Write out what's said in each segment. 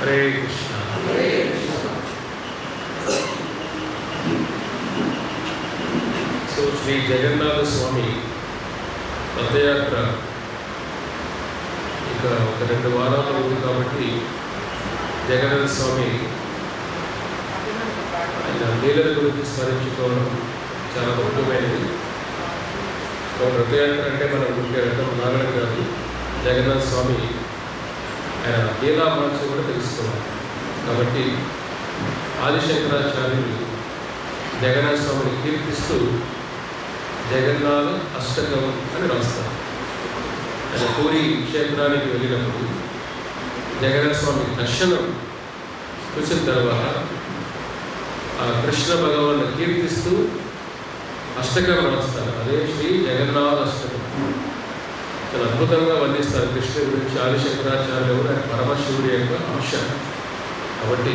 Hare Krishna. So Shri Jagannath స్వామి రథయాత్ర ఇక ఒక 2 వారాలు ఉంది కాబట్టి జగన్నాథ స్వామి ఆయన లీలల గురించి స్మరించుకోవడం చాలా ముఖ్యమైనది. రథయాత్ర అంటే మనం ముఖ్య రథం నాగడం కాదు, జగన్నాథ స్వామి ఆయన లీలా మహర్షి కూడా తెలుసుకోవాలి. కాబట్టి ఆదిశంకరాచార్యులు జగన్నాథ స్వామిని కీర్తిస్తూ జగన్నాథ అష్టకం అని రాస్తారు. ఆయన పూరి క్షేత్రానికి వెళ్ళినప్పుడు జగన్నాథ స్వామి దర్శనం చూసిన తర్వాత ఆ కృష్ణ భగవాన్ని కీర్తిస్తూ అష్టకం రాస్తారు. అదే శ్రీ జగన్నాథ అష్టకం. చాలా అద్భుతంగా వర్ణిస్తారు కృష్ణుడి గురించి ఆదిశంకరాచార్యులు కూడా ఆయన పరమశివుడి యొక్క అంశ. కాబట్టి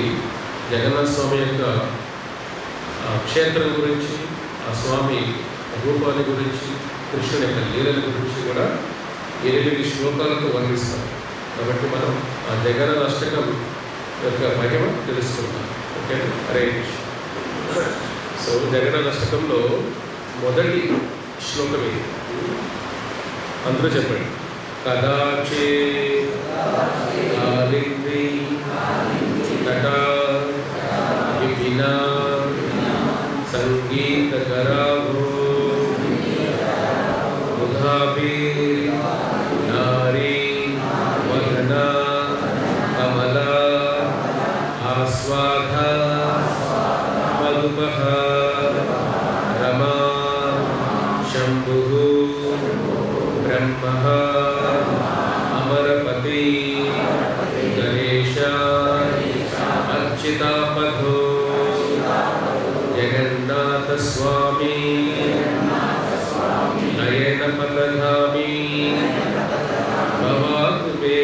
జగన్నాథ స్వామి యొక్క క్షేత్రం గురించి, ఆ స్వామి రూపాన్ని గురించి, కృష్ణుడి యొక్క లీలల గురించి కూడా 8 శ్లోకాలతో వర్ణిస్తారు. కాబట్టి మనం ఆ జగన్నాథ అష్టకం యొక్క మహిమ తెలుసుకుంటాం. ఓకే, హరే కృష్ణ. సో జగన్నాథ అష్టకంలో మొదటి శ్లోకం ఇది. అందరూ చెప్పండి. కదాచే కాలింది తటా విపినా సంగీతకరావో ముధాభి నారీ వదన కమల ఆస్వాద మధుపః రమా శంభు బ్రహ్మ అమరపతి గణేశ అర్చితాపథో జగన్నాథ స్వామి నయన పదగామి భవాతు మే.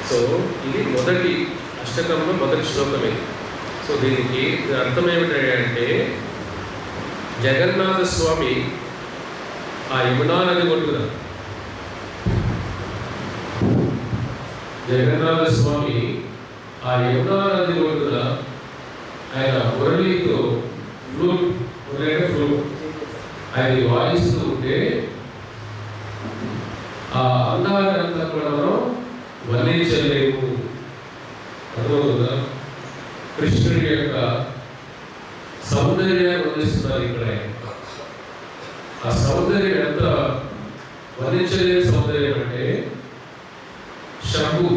సో ఇది మొదటి అష్టకంలో మొదటి శ్లోకమే. సో దీనికి అర్థం ఏమిటంటే జగన్నాథ స్వామి ఆ యమునా నది ఒడ్డున, జగన్నాథ స్వామి ఆ యమునా నది ఒడ్డున ఆయన మురళితో ఫ్లూట్ ఆయన వాయిస్తూ ఉంటే ఆ అందాన్నంతా కూడా మనం వర్ణించలేము. అర్థమవుతుందా? కృష్ణుడి యొక్క సౌందర్యాన్ని వర్ణిస్తున్నారు ఇక్కడ. ఆ సౌందర్యం ఎంత వర్ణించలేని సౌందర్యం అంటే శంభు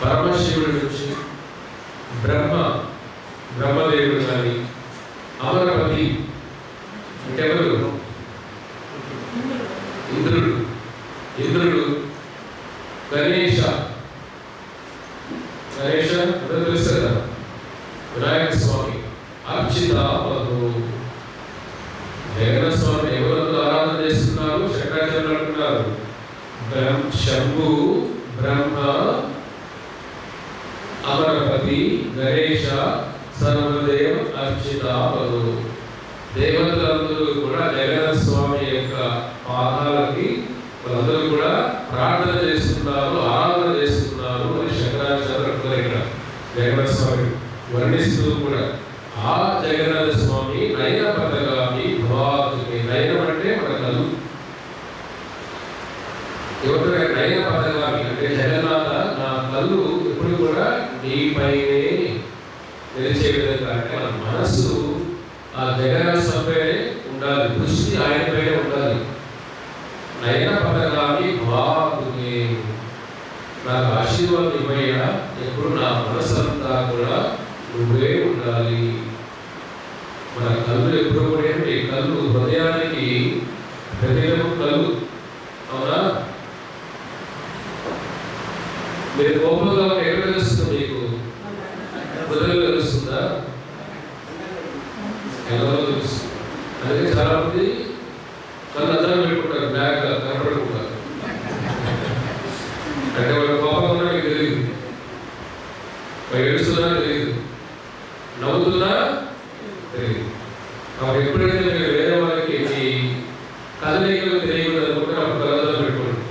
పరమశివుడి నుంచి బ్రహ్మదేవుడు కానీ, అమరపతి అంటే ఎవరు? ఇంద్రుడు, గణేశ అందరూ తెలుసు కదా, వినాయక స్వామి, అర్చితాపథో. జగన్నాథ స్వామిని ఎవరందరూ ఆరాధన చేస్తున్నారు? శంకరాచార్యులు అంటున్నారు శంభు బ్రహ్మ అమరపతి గణేశ సర్వదేవ అర్చితాపథో. దేవతలందరూ కూడా జగన్నాథ స్వామి యొక్క పాదాలకి వాళ్ళందరూ కూడా ప్రార్థన చేస్తున్నారు, ఆరాధన చేస్తున్నారు అని శంకరాచార్యులు అంటున్నారు. ఇక్కడ జగన్నాథ స్వామి వర్ణిస్తూ కూడా ఆ జగన్నాథ స్వామి నయన పదగామి భవాతు మే. నయనం అంటే మన కళ్ళు. ఎవరు నయన పదగామి అంటే జగన్నాథ నా కళ్ళు ఎప్పుడు కూడా నీపైనే నిలిచే విధంగా, అంటే మన మనస్సు ఆ జగన్నాథ స్వామిపైనే ఉండాలి, దృష్టి ఆయనపైనే ఉండాలి. నయన పదగామి భవాతు మే. నాకు ఆశీర్వాదం ఇవ్వయ్యా, ఎప్పుడు నా మనసు అంతా కూడా నువ్వే ఉండాలి. మన కళ్ళు ఎప్పుడు కూడా ఏంటి? కళ్ళు హృదయానికి ప్రతిబింబం కళ్ళు. అవునా? మీరు కోపంగా ఎక్కడ తెలుస్తుంది? మీకు హృదయం తెలుస్తుందా? ఎలా తెలుస్తుంది? అందుకే చాలా మంది కళ్ళు అద్దం పెట్టుకుంటారు, బ్యాగ్ కనపడకుండా. అంటే వాళ్ళ కోపంగా ఉన్నా మీకు తెలియదు, ఏడుస్తున్నా తెలియదు, నవ్వుతున్నా తెలియదు. కాబట్టి ఎప్పుడైతే మీరు వేరే వాళ్ళకి మీ కదలికలు తెలియకూడదు అనుకుంటే అప్పుడు కలదలు పెట్టుకోండి.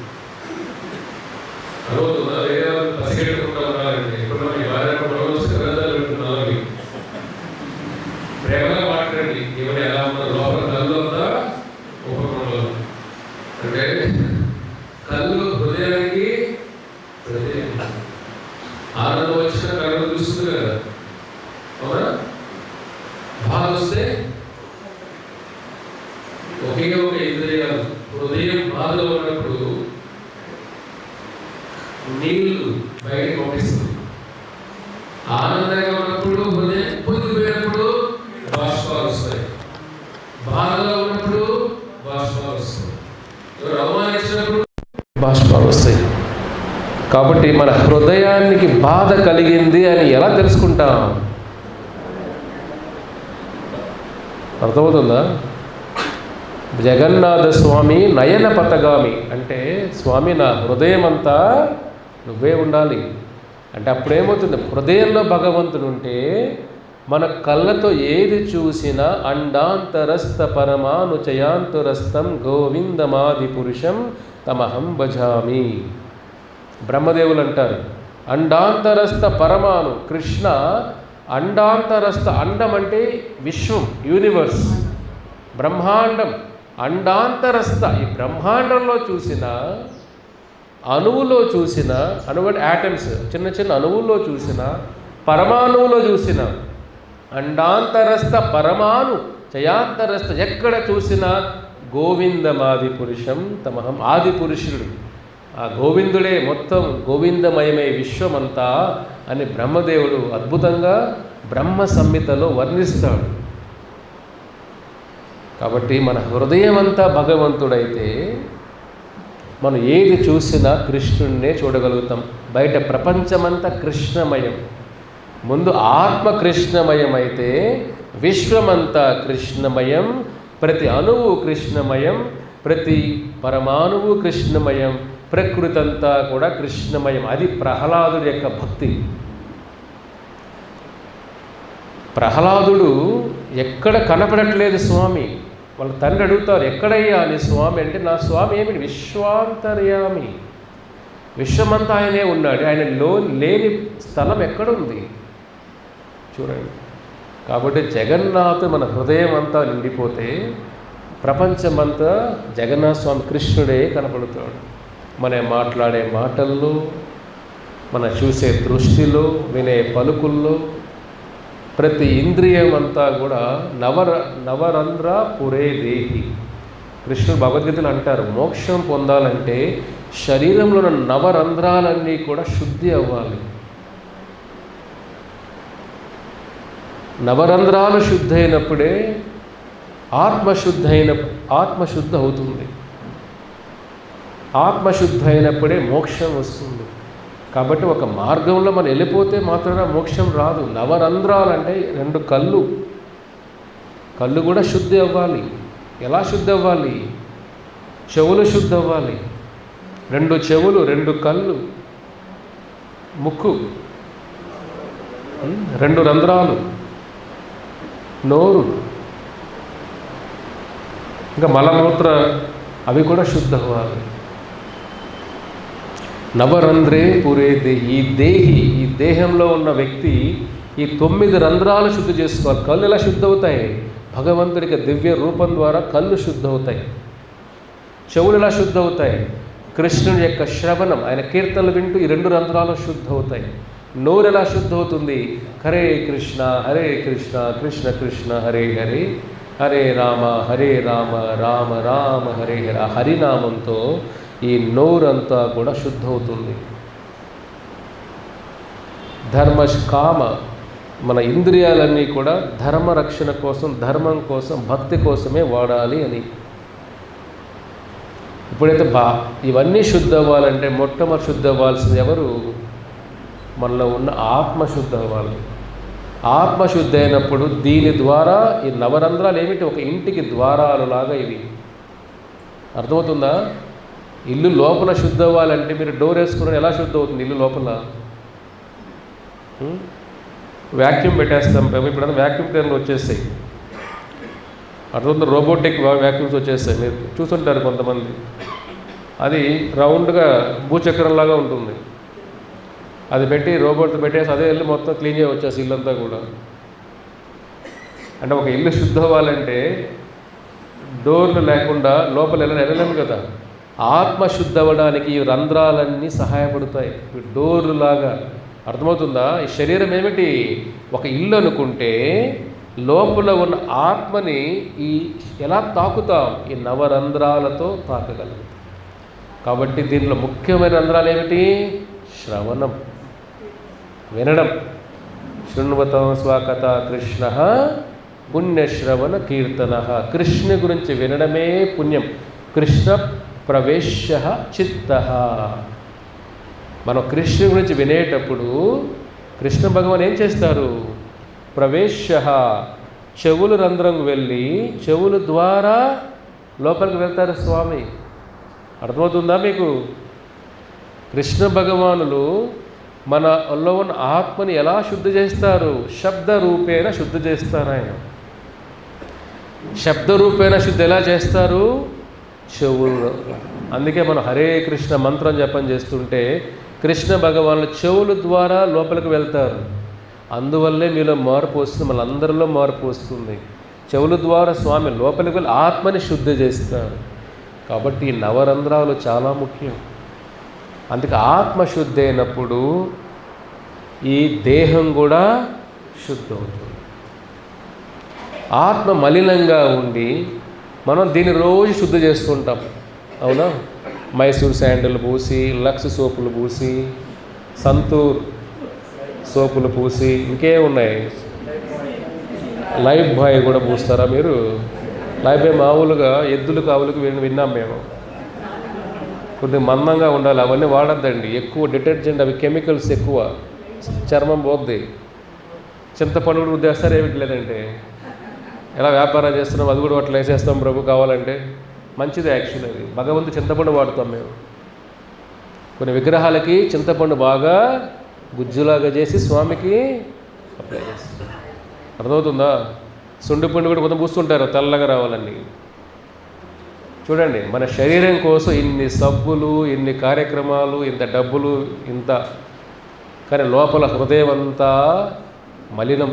ఇంద్రియాలు హృదయం బాధలో ఉన్నప్పుడు నీళ్లు బయటకు పంపిస్తుంది. ఆనందంగా ఉన్నప్పుడు హృదయం పొందిపోయినప్పుడు బాష్పాలు వస్తాయి. బాధలో ఉన్నప్పుడు బాష్పాలు వస్తాయి. అవమానించినప్పుడు బాష్పాలు వస్తాయి. కాబట్టి మన హృదయానికి బాధ కలిగింది అని ఎలా తెలుసుకుంటాం? అర్థమవుతుందా? జగన్నాథ స్వామి నయన పథగామి అంటే, స్వామి నా హృదయం అంతా నువ్వే ఉండాలి అంటే అప్పుడేమవుతుంది? హృదయంలో భగవంతుడు ఉంటే మన కళ్ళతో ఏది చూసినా అండాంతరస్థ పరమాను చయాంతురస్థం గోవిందమాది పురుషం తమహం భజామి. బ్రహ్మదేవులు అంటారు, అండాంతరస్థ పరమాను కృష్ణ. అండాంతరస్థ, అండం అంటే విశ్వం, యూనివర్స్, బ్రహ్మాండం. అండాంతరస్థ, ఈ బ్రహ్మాండంలో చూసిన, అణువులో చూసిన, అణువు యాటమ్స్, చిన్న చిన్న అణువుల్లో చూసిన, పరమాణువులో చూసిన, అండాంతరస్థ పరమాను చయాంతరస్థ ఎక్కడ చూసినా గోవిందమాది పురుషం తమహం. ఆది పురుషుడు ఆ గోవిందుడే మొత్తం గోవిందమయమై విశ్వమంతా అని బ్రహ్మదేవుడు అద్భుతంగా బ్రహ్మ సంహితలో వర్ణిస్తాడు. కాబట్టి మన హృదయం అంతా భగవంతుడైతే మనం ఏది చూసినా కృష్ణుడినే చూడగలుగుతాం. బయట ప్రపంచమంతా కృష్ణమయం. ముందు ఆత్మ కృష్ణమయం అయితే విశ్వమంతా కృష్ణమయం, ప్రతి అణువు కృష్ణమయం, ప్రతి పరమాణువు కృష్ణమయం, ప్రకృతి అంతా కూడా కృష్ణమయం. అది ప్రహ్లాదుడి యొక్క భక్తి. ప్రహ్లాదుడు ఎక్కడ కనపడట్లేదు స్వామి. వాళ్ళ తండ్రి అడుగుతారు, ఎక్కడయ్యా నీ స్వామి అంటే, నా స్వామి ఏమిటి? విశ్వాంతర్యామి, విశ్వమంతా ఆయనే ఉన్నాడు. ఆయన లేని స్థలం ఎక్కడుంది చూడండి. కాబట్టి జగన్నాథుడు మన హృదయం అంతా నిండిపోతే ప్రపంచమంతా జగన్నాథ స్వామి కృష్ణుడే కనపడుతాడు. మనం మాట్లాడే మాటల్లో, మన చూసే దృష్టిలో, వినే పలుకుల్లో, ప్రతి ఇంద్రియం అంతా కూడా నవరంధ్ర పురే దేహి. కృష్ణుడు భగవద్గీతలు అంటారు, మోక్షం పొందాలంటే శరీరంలో ఉన్న నవరంధ్రాలన్నీ కూడా శుద్ధి అవ్వాలి. నవరంధ్రాలు శుద్ధి అయినప్పుడే ఆత్మశుద్ధ అవుతుంది. ఆత్మశుద్ధి అయినప్పుడే మోక్షం వస్తుంది. కాబట్టి ఒక మార్గంలో మనం వెళ్ళిపోతే మాత్రమే మోక్షం రాదు. నవరంధ్రాలు అంటే 2 కళ్ళు కూడా శుద్ధి అవ్వాలి. ఎలా శుద్ధి అవ్వాలి? చెవులు శుద్ధి అవ్వాలి. 2 చెవులు, 2 కళ్ళు, ముక్కు, 2 రంధ్రాలు, నోరు, ఇంకా మలమూత్ర అవి కూడా శుద్ధ అవ్వాలి. నవరంధ్రే పురే దేహి. ఈ దేహంలో ఉన్న వ్యక్తి ఈ 9 రంధ్రాలు శుద్ధి చేసుకోవాలి. కళ్ళు ఎలా శుద్ధి అవుతాయి? భగవంతుడికి దివ్య రూపం ద్వారా కళ్ళు శుద్ధి అవుతాయి. చెవులు ఎలా శుద్ధి అవుతాయి? కృష్ణుడి యొక్క శ్రవణం, ఆయన కీర్తనలు వింటూ ఈ 2 రంధ్రాలు శుద్ధి అవుతాయి. నోరు ఎలా శుద్ధి అవుతుంది? హరే కృష్ణ కృష్ణ కృష్ణ హరే హరే, హరే రామ రామ రామ హరే హరే. హరినామంతో ఈ నోరంతా కూడా శుద్ధ అవుతుంది. కామ, మన ఇంద్రియాలన్నీ కూడా ధర్మ రక్షణ కోసం, ధర్మం కోసం, భక్తి కోసమే వాడాలి అని. ఇప్పుడైతే ఇవన్నీ శుద్ధ అవ్వాలంటే మొట్టమొదటి శుద్ధ అవ్వాల్సింది ఎవరు? మనలో ఉన్న ఆత్మశుద్ధ అవ్వాలి. ఆత్మశుద్ధి అయినప్పుడు దీని ద్వారా ఈ నవరంధ్రాలు ఏమిటి? ఒక ఇంటికి ద్వారాలు లాగా ఇవి. అర్థమవుతుందా? ఇల్లు లోపల శుద్ధి అవ్వాలంటే మీరు డోర్ వేసుకున్న ఎలా శుద్ధి అవుతుంది ఇల్లు లోపల? వ్యాక్యూమ్ పెట్టేస్తాం. ఇప్పుడు వ్యాక్యూమ్ క్లీనర్లు వచ్చేస్తాయి. అర్థమవుతుంది? రోబోటిక్ వ్యాక్యూమ్స్ వచ్చేస్తాయి. మీరు చూస్తుంటారు కొంతమంది. అది రౌండ్గా భూచక్రంలాగా ఉంటుంది. అది పెట్టి రోబోట్ పెట్టేసి అదే ఇల్లు మొత్తం క్లీన్ చేయ వచ్చేసి ఇల్లంతా కూడా. అంటే ఒక ఇల్లు శుద్ధ అవ్వాలంటే డోర్లు లేకుండా లోపల వెళ్ళలేము కదా. ఆత్మశుద్ధి అవ్వడానికి ఈ రంధ్రాలన్నీ సహాయపడతాయి, డోర్లు లాగా. అర్థమవుతుందా? ఈ శరీరం ఏమిటి? ఒక ఇల్లు అనుకుంటే లోపల ఉన్న ఆత్మని ఎలా తాకుతాం? ఈ నవరంధ్రాలతో తాకగలం. కాబట్టి దీనిలో ముఖ్యమైన రంధ్రాలు ఏమిటి? శ్రవణం, వినడం. శృణ్వతం స్వాకథ కృష్ణ పుణ్యశ్రవణ కీర్తన. కృష్ణ గురించి వినడమే పుణ్యం. కృష్ణ ప్రవేశ్య చిత్త. మనం కృష్ణ గురించి వినేటప్పుడు కృష్ణ భగవాన్ ఏం చేస్తారు? ప్రవేశ్య, చెవులు రంధ్రం వెళ్ళి చెవుల ద్వారా లోపలికి వెళ్తారు స్వామి. అర్థమవుతుందా మీకు? కృష్ణ భగవానులు మనలో ఉన్న ఆత్మని ఎలా శుద్ధి చేస్తారు? శబ్ద రూపేణ శుద్ధి చేస్తారు ఆయన. శబ్ద రూపేణ శుద్ధి ఎలా చేస్తారు? చెవులు. అందుకే మనం హరే కృష్ణ మంత్రం జపం చేస్తుంటే కృష్ణ భగవానులు చెవుల ద్వారా లోపలికి వెళ్తారు. అందువల్లే మీలో మార్పు వస్తుంది, మనందరిలో మార్పు వస్తుంది. చెవుల ద్వారా స్వామి లోపలికి వెళ్ళి ఆత్మని శుద్ధి చేస్తారు. కాబట్టి ఈ నవరంధ్రాలు చాలా ముఖ్యం. అందుకే ఆత్మశుద్ధి అయినప్పుడు ఈ దేహం కూడా శుద్ధి అవుతుంది. ఆత్మ మలినంగా ఉండి మనం దీన్ని రోజు శుద్ధి చేస్తుంటాం, అవునా? మైసూర్ శాండిల్ పూసి, లక్స్ సోపులు పూసి, సంతూర్ సోపులు పూసి, ఇంకే ఉన్నాయి, లైఫ్ బాయ్ కూడా పూస్తారా మీరు? లైఫ్ బాయ్ మామూలుగా ఎద్దులు కావులకు విన్నాం మేము. కొద్దిగా మందంగా ఉండాలి, అవన్నీ వాడద్దండి. ఎక్కువ డిటర్జెంట్, అవి కెమికల్స్ ఎక్కువ, చర్మం పోద్ది. చింతపండు కూడా ఉద్దేస్తారు ఏమిటి లేదంటే, ఎలా వ్యాపారం చేస్తున్నాం అది కూడా అట్లా వేసేస్తాం ప్రభు కావాలంటే. మంచిది యాక్చువల్లీ. అది భగవంతు చింతపండు వాడుతాం మేము. కొన్ని విగ్రహాలకి చింతపండు బాగా గుజ్జులాగా చేసి స్వామికి అప్లై చేస్తాం. అర్థమవుతుందా? సుండిపండు కూడా కొంత పూస్తుంటారు తెల్లగా రావాలని. చూడండి, మన శరీరం కోసం ఇన్ని సబ్బులు, ఇన్ని కార్యక్రమాలు, ఇంత డబ్బులు, ఇంత, కానీ లోపల హృదయం అంతా మలినం.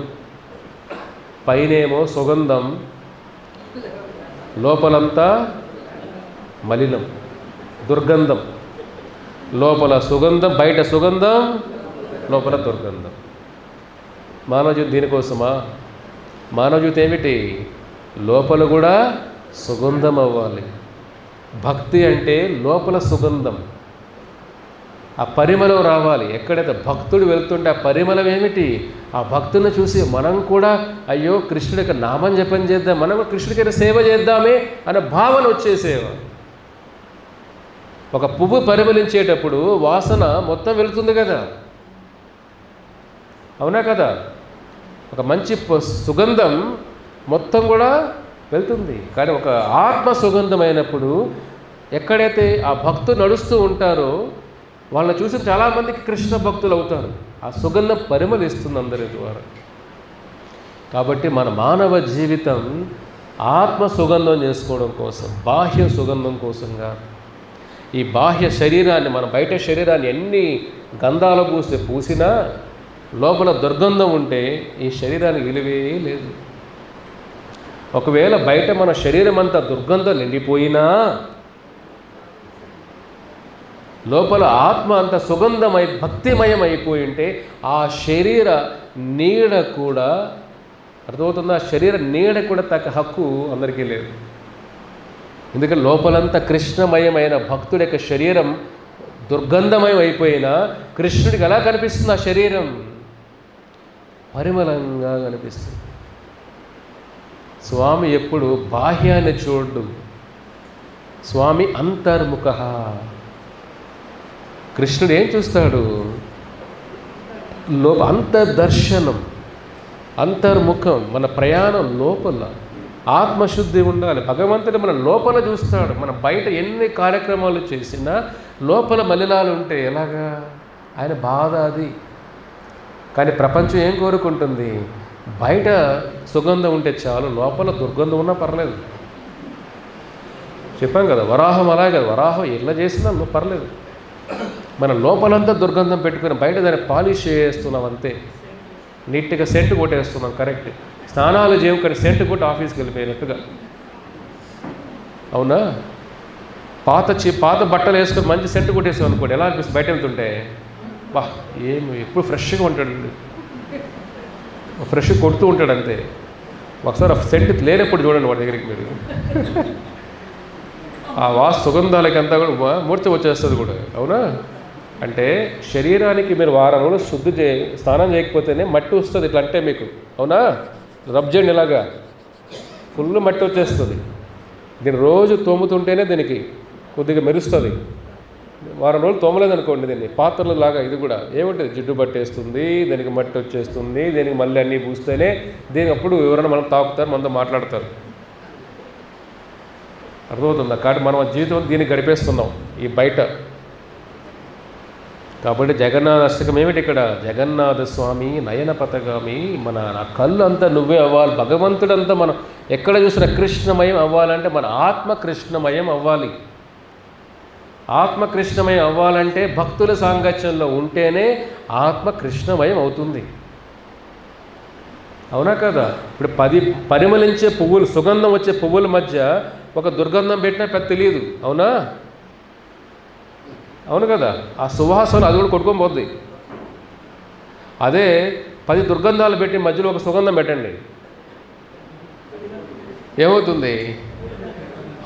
పైనేమో సుగంధం, లోపలంతా మలినం, దుర్గంధం. లోపల సుగంధం, బయట సుగంధం, లోపల దుర్గంధం. మానవజీవితం దీనికోసమా? మానవజీవితం ఏమిటి? లోపల కూడా సుగంధం అవ్వాలి. భక్తి అంటే లోపల సుగంధం, ఆ పరిమళం రావాలి. ఎక్కడైతే భక్తుడు వెళ్తుంటే ఆ పరిమళం ఏమిటి? ఆ భక్తుని చూసి మనం కూడా అయ్యో కృష్ణుడికి నామం జపం చేద్దాం, మనం కృష్ణుడికి సేవ చేద్దామే అనే భావన వచ్చేసేవ. ఒక పువ్వు పరిమళించేటప్పుడు వాసన మొత్తం వెళుతుంది కదా, అవునా కదా? ఒక మంచి సుగంధం మొత్తం కూడా వెళ్తుంది. కానీ ఒక ఆత్మ సుగంధమైనప్పుడు ఎక్కడైతే ఆ భక్తులు నడుస్తూ ఉంటారో వాళ్ళని చూసి చాలామందికి కృష్ణ భక్తులు అవుతారు. ఆ సుగంధం పరిమళిస్తుంది అందరి ద్వారా. కాబట్టి మన మానవ జీవితం ఆత్మ సుగంధం చేసుకోవడం కోసం, బాహ్య సుగంధం కోసంగా. ఈ బాహ్య శరీరాన్ని, మన బయట శరీరాన్ని ఎన్ని గంధాలు పూసినా లోపల దుర్గంధం ఉంటే ఈ శరీరానికి విలువే లేదు. ఒకవేళ బయట మన శరీరం అంతా దుర్గంధం నిండిపోయినా లోపల ఆత్మ అంత సుగంధమై భక్తిమయం అయిపోయి ఉంటే ఆ శరీర నీడ కూడా, అర్థమవుతుందా? శరీర నీడ కూడా తగ్గ హక్కు అందరికీ లేదు. ఎందుకంటే లోపలంతా కృష్ణమయమైన భక్తుడి యొక్క శరీరం దుర్గంధమయం అయిపోయినా కృష్ణుడికి ఎలా కనిపిస్తుంది? ఆ శరీరం పరిమళంగా కనిపిస్తుంది. స్వామి ఎప్పుడు బాహ్యాన్ని చూడు, స్వామి అంతర్ముఖ. కృష్ణుడు ఏం చూస్తాడు? అంతర్దర్శనం, అంతర్ముఖం. మన ప్రయాణం లోపల ఆత్మశుద్ధి ఉండాలి. భగవంతుడు మన లోపల చూస్తాడు. మన బయట ఎన్ని కార్యక్రమాలు చేసినా లోపల మలినాలు ఉంటే ఎలాగా? ఆయన బాధ అది. కానీ ప్రపంచం ఏం కోరుకుంటుంది? బయట సుగంధం ఉంటే చాలు, లోపల దుర్గంధం ఉన్నా పర్లేదు. చెప్పాం కదా, వరాహం అలాగే కదా, వరాహం ఎలా చేసినా పర్లేదు. మన లోపలంతా దుర్గంధం పెట్టుకుని బయట దాన్ని పాలిష్ చేస్తున్నాం అంతే. నీట్గా సెంటు కొట్టేస్తున్నాం, కరెక్ట్. స్నానాలు చేయము కానీ సెంటు కొట్టి ఆఫీస్కి వెళ్ళిపోయినట్టుగా, అవునా? పాత బట్టలు వేసుకొని మంచి సెంటు కొట్టేసాం అనుకోండి, ఎలా అనిపిస్తుంది? బయట వెళ్తుంటే బా ఏమి ఎప్పుడు ఫ్రెష్గా ఉంటాడు, ఫ్రెష్ కొడుతూ ఉంటాడు అంతే. ఒకసారి సెంట్ లేనప్పుడు చూడండి వాడి దగ్గరికి మీరు. ఆ సుగంధాలకి అంతా కూడా మూర్ఛ వచ్చేస్తుంది కూడా. అవునా? అంటే శరీరానికి మీరు వారం రోజులు స్నానం చేయకపోతేనే మట్టి వస్తుంది ఇట్లా అంటే మీకు. అవునా? రబ్ చేయండి ఇలాగా, ఫుల్ మట్టి వచ్చేస్తుంది. దీన్ని రోజు తోముతుంటేనే దీనికి కొద్దిగా మెరుస్తుంది. వారం రోజులు తోమలేదు అనుకోండి దీన్ని, పాత్రలు లాగా ఇది కూడా ఏముంటుంది, జిడ్డు పట్టేస్తుంది, దీనికి మట్టి వచ్చేస్తుంది. దీనికి మళ్ళీ అన్నీ పూస్తేనే దీనికి అప్పుడు ఎవరైనా మనం తాకుతారు, మనతో మాట్లాడతారు. అర్థమవుతుందా? కాబట్టి మనం జీవితం దీన్ని గడిపేస్తున్నాం ఈ బయట. కాబట్టి జగన్నాథ అష్టకం ఏమిటి ఇక్కడ? జగన్నాథ స్వామి నయన పథగామి. మన కళ్ళు అంతా నువ్వే అవ్వాలి. భగవంతుడంతా మనం ఎక్కడ చూసినా కృష్ణమయం అవ్వాలంటే మన ఆత్మ కృష్ణమయం అవ్వాలి. ఆత్మ కృష్ణమయం అవ్వాలంటే భక్తుల సాంగత్యంలో ఉంటేనే ఆత్మ కృష్ణమయం అవుతుంది. అవునా కదా? ఇప్పుడు 10 పరిమళించే పువ్వులు, సుగంధం వచ్చే పువ్వుల మధ్య ఒక దుర్గంధం పెట్టినా పెద్ద తెలియదు. అవునా? అవును కదా? ఆ సువాసన అది కూడా కొట్టుకొని పోద్ది. అదే 10 దుర్గంధాలు పెట్టి మధ్యలో ఒక సుగంధం పెట్టండి, ఏమవుతుంది?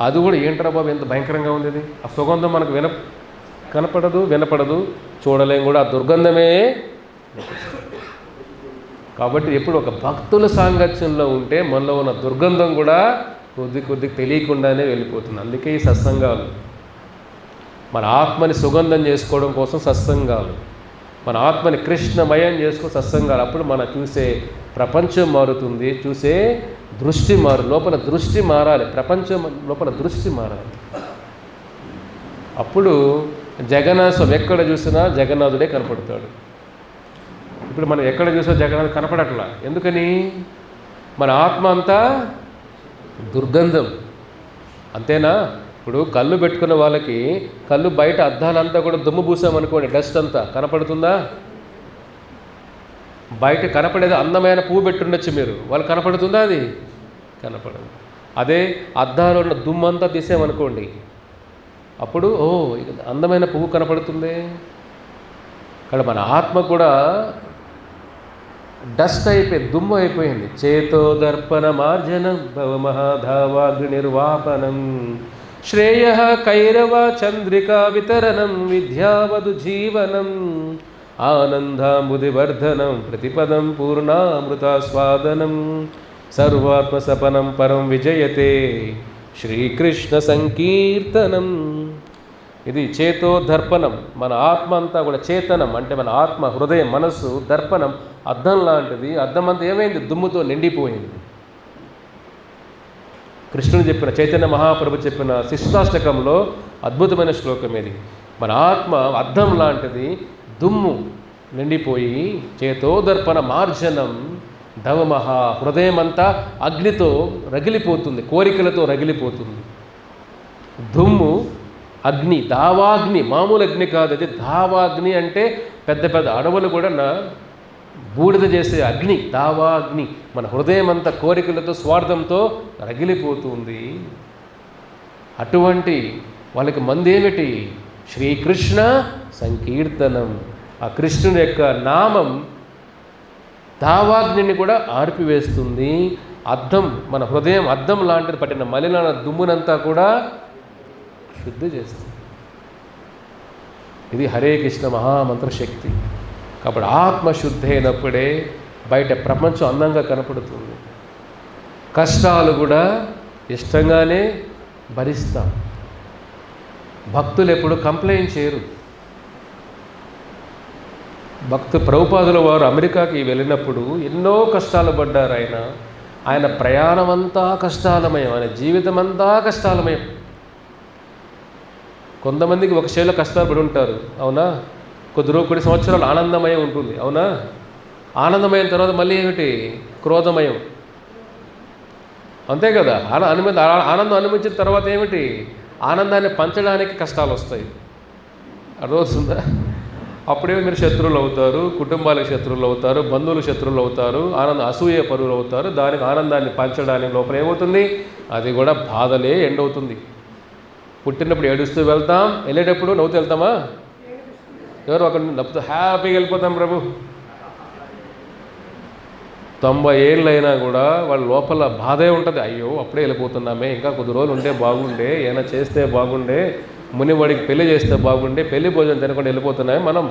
అది కూడా ఏంట్రా బాబు ఎంత భయంకరంగా ఉంది ఇది. ఆ సుగంధం మనకు కనపడదు, వినపడదు, చూడలేం కూడా. ఆ దుర్గంధమే. కాబట్టి ఎప్పుడు ఒక భక్తుల సాంగత్యంలో ఉంటే మనలో ఉన్న దుర్గంధం కూడా కొద్ది తెలియకుండానే వెళ్ళిపోతుంది. అందుకే ఈ సత్సంగాలు, మన ఆత్మని సుగంధం చేసుకోవడం కోసం సత్సంగాలు, మన ఆత్మని కృష్ణమయం చేసుకో సత్సంగాలు. అప్పుడు మన చూసే ప్రపంచం మారుతుంది, చూసే దృష్టి లోపల దృష్టి మారాలి, ప్రపంచం లోపల దృష్టి మారాలి. అప్పుడు జగన్నాథ స్వామి ఎక్కడ చూసినా జగన్నాథుడే కనపడతాడు. ఇప్పుడు మనం ఎక్కడ చూసినా జగన్నాథుడు కనపడట్లా. ఎందుకని? మన ఆత్మ అంతా దుర్గంధం. అంతేనా? ఇప్పుడు కళ్ళు పెట్టుకున్న వాళ్ళకి కళ్ళు బయట అద్దాలంతా కూడా దుమ్ము పూసామనుకోండి, డస్ట్ అంతా కనపడుతుందా? బయట కనపడేది అందమైన పువ్వు పెట్టుండొచ్చు మీరు, వాళ్ళు కనపడుతుందా? అది కనపడదు. అదే అద్దాలో ఉన్న దుమ్మంతా తీసామనుకోండి, అప్పుడు అందమైన పువ్వు కనపడుతుంది. ఇక్కడ మన ఆత్మ కూడా డస్ట్ అయిపోయింది, దుమ్ము అయిపోయింది. చేతో దర్పణ మార్జనం భవమహాధావాగ్ని నిర్వాపనం శ్రేయ కైరవ చంద్రికా వితరణం విద్యావధు జీవనం ఆనందాంబుధివర్ధనం ప్రతిపదం పూర్ణామృతాస్వాదనం సర్వాత్మసపనం పరం విజయతే శ్రీకృష్ణ సంకీర్తనం. ఇది చేతో దర్పణం. మన ఆత్మ అంతా కూడా చేతనం అంటే మన ఆత్మ, హృదయం, మనస్సు దర్పణం, అద్దం లాంటిది. అద్దం అంతా ఏమైంది? దుమ్ముతో నిండిపోయింది. కృష్ణుడు చెప్పిన, చైతన్య మహాప్రభు చెప్పిన శిష్టాష్టకంలో అద్భుతమైన శ్లోకం ఇది. మన ఆత్మ అద్దం లాంటిది, దుమ్ము నిండిపోయి చేతో దర్పణ మార్జనం ధవమహ, హృదయం అంతా అగ్నితో రగిలిపోతుంది, కోరికలతో రగిలిపోతుంది. దుమ్ము అగ్ని, దావాగ్ని, మామూలు అగ్ని కాదు అది. దావాగ్ని అంటే పెద్ద పెద్ద అడవులు కూడా బూడిద చేసే అగ్ని, దావాగ్ని. మన హృదయం అంతా కోరికలతో, స్వార్థంతో రగిలిపోతుంది. అటువంటి వాళ్ళకి మందేమిటి? శ్రీకృష్ణ సంకీర్తనం. ఆ కృష్ణుని యొక్క నామం దావాగ్నిని కూడా ఆర్పివేస్తుంది. అద్దం, మన హృదయం అద్దం లాంటిది, పట్టిన మలినాల దుమ్మునంతా కూడా శుద్ధి చేస్తుంది. ఇది హరే కృష్ణ మహామంత్ర శక్తి. కాబట్టి ఆత్మ శుద్ధి అయినప్పుడే బయట ప్రపంచం అందంగా కనపడుతుంది. కష్టాలు కూడా ఇష్టంగానే భరిస్తాం. భక్తులు ఎప్పుడు కంప్లైంట్ చేయరు. ప్రభుపాదుల వారు అమెరికాకి వెళ్ళినప్పుడు ఎన్నో కష్టాలు పడ్డారు. ఆయన ప్రయాణం అంతా కష్టాలమయం, ఆయన జీవితం అంతా కష్టాలమయం. కొంతమందికి ఒక శైలిలో కష్టాలు పడి ఉంటారు, అవునా? కొన్ని సంవత్సరాలు ఆనందమయం ఉంటుంది, అవునా? ఆనందమయం తర్వాత మళ్ళీ ఏమిటి? క్రోధమయం, అంతే కదా? ఆనందం అనుభవించిన తర్వాత ఏమిటి? ఆనందాన్ని పంచడానికి కష్టాలు వస్తాయి. అర్థమవుతుందా? అప్పుడేమో మీరు శత్రువులు అవుతారు, కుటుంబాలకు శత్రువులు అవుతారు, బంధువులు శత్రువులు అవుతారు, అసూయ పరువులు అవుతారు. దానికి ఆనందాన్ని పంచడానికి లోపల ఏమవుతుంది? అది కూడా బాధలే ఎండవుతుంది. పుట్టినప్పుడు ఏడుస్తూ వెళ్తాం, వెళ్ళేటప్పుడు నవ్వుతూ వెళ్తామా? ఎవరు ఒక నవ్వుతూ హ్యాపీగా వెళ్ళిపోతాం. ప్రభు 90 ఏళ్ళైనా కూడా వాళ్ళ లోపల బాధే ఉంటుంది. అయ్యో అప్పుడే వెళ్ళిపోతున్నామే, ఇంకా కొద్ది రోజులు ఉంటే బాగుండే, ఏమైనా చేస్తే బాగుండే, మునివాడికి పెళ్లి చేస్తే బాగుండే, పెళ్లి భోజనం తినకుండా వెళ్ళిపోతున్నాయి. మనం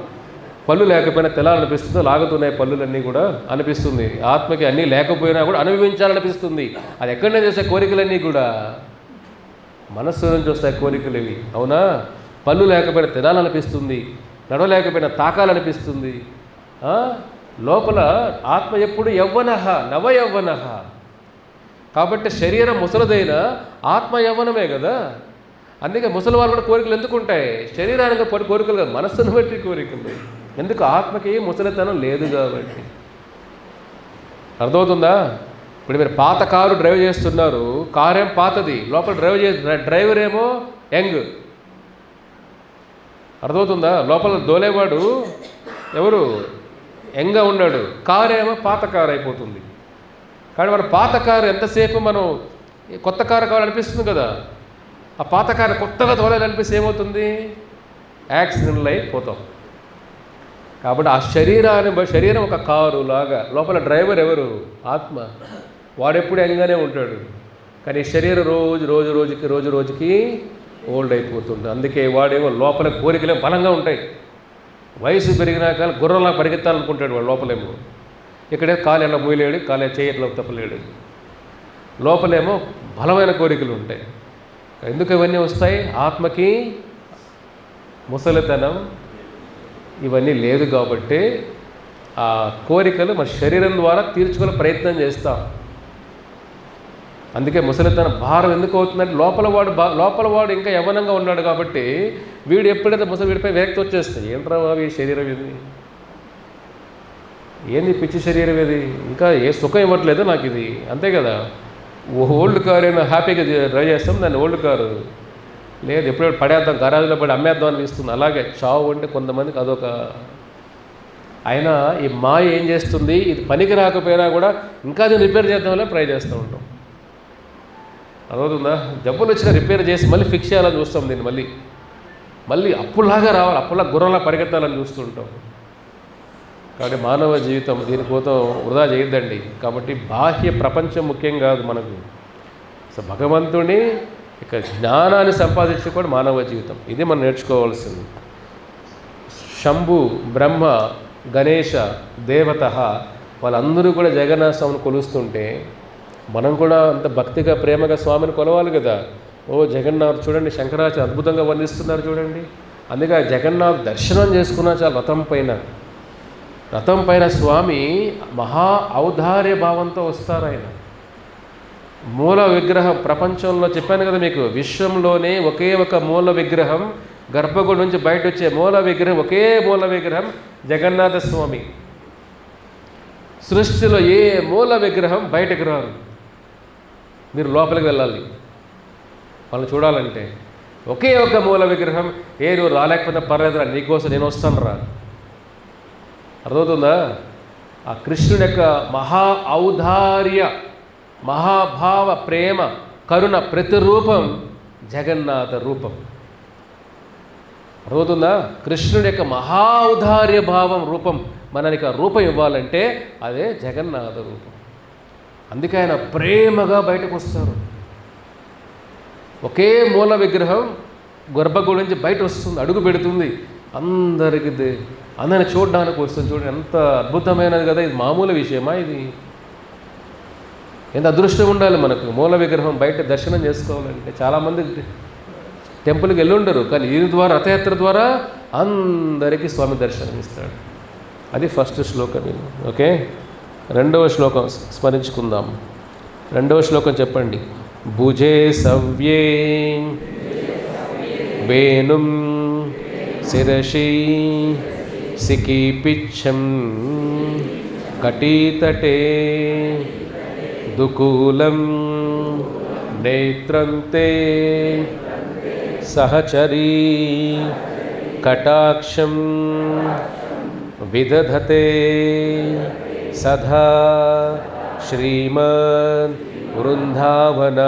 పళ్ళు లేకపోయినా తెలాలనిపిస్తుంది, లాగుతున్నాయి పళ్ళులన్నీ కూడా అనిపిస్తుంది. ఆత్మకి అన్నీ లేకపోయినా కూడా అనుభవించాలనిపిస్తుంది. అది ఎక్కడనే చేసే కోరికలన్నీ కూడా మనస్సు నుంచి వస్తాయి కోరికలు ఇవి, అవునా? పళ్ళు లేకపోయినా తినాలనిపిస్తుంది, నడవలేకపోయినా తాకాలనిపిస్తుంది. లోపల ఆత్మ ఎప్పుడు యవ్వనః నవయవ్వనః. కాబట్టి శరీరం ముసలిదైన ఆత్మ యవ్వనమే కదా. అందుకే ముసలి వాళ్ళు కూడా కోరికలు ఎందుకు ఉంటాయి? శరీరానికి కోరికలు కాదు, మనస్సును బట్టి కోరికలు. ఎందుకు? ఆత్మకి ముసలితనం లేదు కాబట్టి. అర్థమవుతుందా? ఇప్పుడు మీరు పాత కారు డ్రైవ్ చేస్తున్నారు, కారు ఏం పాతది, లోపల డ్రైవర్ ఏమో యంగ్. అర్థమవుతుందా? లోపల దోలేవాడు ఎవరు? యంగ్గా ఉన్నాడు, కారు ఏమో పాత కారు అయిపోతుంది. కానీ మన పాత కారు ఎంతసేపు మనం కొత్త కారు కావాలనిపిస్తుంది కదా, ఆ పాత కారు కొత్తగా తోలాలనిపిస్తే ఏమవుతుంది? యాక్సిడెంట్లు అయిపోతాం. కాబట్టి ఆ శరీరం ఒక కారు లాగా, లోపల డ్రైవర్ ఎవరు? ఆత్మ. వాడెప్పుడు యంగ్గానే ఉంటాడు, కానీ శరీరం రోజు రోజుకి ఓల్డ్ అయిపోతుంది. అందుకే వాడేమో లోపల కోరికలే బలంగా ఉంటాయి. వయసు పెరిగినాక గుర్రంలా పరిగెత్తాలనుకుంటాడు వాడు లోపలేమో. ఇక్కడే కాలు ఎలా మూయలేడు, కాలు చేయట్లో తప్పలేడు. లోపలేమో బలమైన కోరికలు ఉంటాయి. ఎందుకు ఇవన్నీ వస్తాయి? ఆత్మకి ముసలితనం ఇవన్నీ లేదు కాబట్టి ఆ కోరికలు మన శరీరం ద్వారా తీర్చుకునే ప్రయత్నం చేస్తాం. అందుకే ముసలితనం భారం ఎందుకు అవుతుందంటే లోపల వాడు ఇంకా యవ్వనంగా ఉన్నాడు కాబట్టి వీడు ఎప్పుడైతే వీడిపై విరక్తి వచ్చేస్తాయి. ఏంట్రా ఈ శరీరం ఇది, ఏంది పిచ్చి శరీరం ఇది, ఇంకా ఏ సుఖం ఇవ్వట్లేదు నాకు ఇది, అంతే కదా. ఓల్డ్ కారు అయినా హ్యాపీగా డ్రైవ్ చేస్తాం, దాన్ని ఓల్డ్ కారు లేదు ఎప్పుడో పడేద్దాం, గరాజులో పడి అమ్మేద్దాం అనిపిస్తుంది. అలాగే చావు అంటే కొంతమందికి అదొక. అయినా ఈ మాయ ఏం చేస్తుంది, ఇది పనికి రాకపోయినా కూడా ఇంకా అది రిపేర్ చేద్దామని ట్రై చేస్తూ ఉంటాం. అర్థమవుతుందా? జబ్బులు వచ్చినా రిపేర్ చేసి మళ్ళీ ఫిక్స్ చేయాలని చూస్తాం దీన్ని, మళ్ళీ అప్పులాగా రావాలి, అప్పులా గుర్రంలా పరిగెత్తాలని చూస్తుంటాం. కాబట్టి మానవ జీవితం దీనికోసం వృధా చేయొద్దండి. కాబట్టి బాహ్య ప్రపంచం ముఖ్యం కాదు మనకు. సో భగవంతుని ఇక జ్ఞానాన్ని సంపాదించుకోవడం మానవ జీవితం, ఇది మనం నేర్చుకోవాల్సింది. శంభు, బ్రహ్మ, గణేశ, దేవత వాళ్ళందరూ కూడా జగన్నాథ స్వామిని కొలుస్తుంటే మనం కూడా అంత భక్తిగా ప్రేమగా స్వామిని కొలవాలి కదా. ఓ జగన్నాథ్ చూడండి, శంకరాచార్య అద్భుతంగా వర్ణిస్తున్నారు చూడండి. అందుకే జగన్నాథ్ దర్శనం చేసుకున్నా చాలు. రథం పైన స్వామి మహా ఔదార్య భావంతో వస్తారు. ఆయన మూల విగ్రహం ప్రపంచంలో చెప్పాను కదా మీకు, విశ్వంలోనే ఒకే ఒక మూల విగ్రహం, గర్భగుడి నుంచి బయట వచ్చే మూల విగ్రహం, ఒకే మూల విగ్రహం జగన్నాథ స్వామి. సృష్టిలో ఏ మూల విగ్రహం బయటకు రారు. మీరు లోపలికి వెళ్ళాలి వాళ్ళని చూడాలంటే. ఒకే ఒక మూల విగ్రహం. నువ్వు రాలేకపోతే పర్లేదురా, నీకోసం నేను వస్తాను రా. అర్థమవుతుందా? ఆ కృష్ణుడి యొక్క మహా ఔదార్య, మహాభావ, ప్రేమ, కరుణ ప్రతిరూపం జగన్నాథ రూపం. అర్థమవుతుందా? కృష్ణుడి యొక్క మహా ఔదార్య భావం రూపం మనకి ఆ రూపం ఇవ్వాలంటే అదే జగన్నాథ రూపం. అందుకే ఆయన ప్రేమగా బయటకు వస్తారు. ఒకే మూల విగ్రహం గర్భగుడి నుంచి బయట వస్తుంది, అడుగు పెడుతుంది, అందరిని చూడడానికి వస్తుంది. చూడండి ఎంత అద్భుతమైనది కదా. ఇది మామూలు విషయమా? ఇది ఎంత అదృష్టం ఉండాలి మనకు మూల విగ్రహం బయట దర్శనం చేసుకోవాలంటే. చాలామంది టెంపుల్కి వెళ్ళుండరు, కానీ దీని ద్వారా, రథయాత్ర ద్వారా అందరికీ స్వామి దర్శనం ఇస్తాడు. అది ఫస్ట్ శ్లోకం. ఓకే, రెండవ శ్లోకం స్మరించుకుందాం. రెండవ శ్లోకం చెప్పండి. భుజే సవ్యే వేణుం శిరసి సికీపిచ్చం కటీతటే దుకూలం నేత్రంతే సహచరీ కటాక్షం విదధతే సదా శ్రీమద్ వృందావన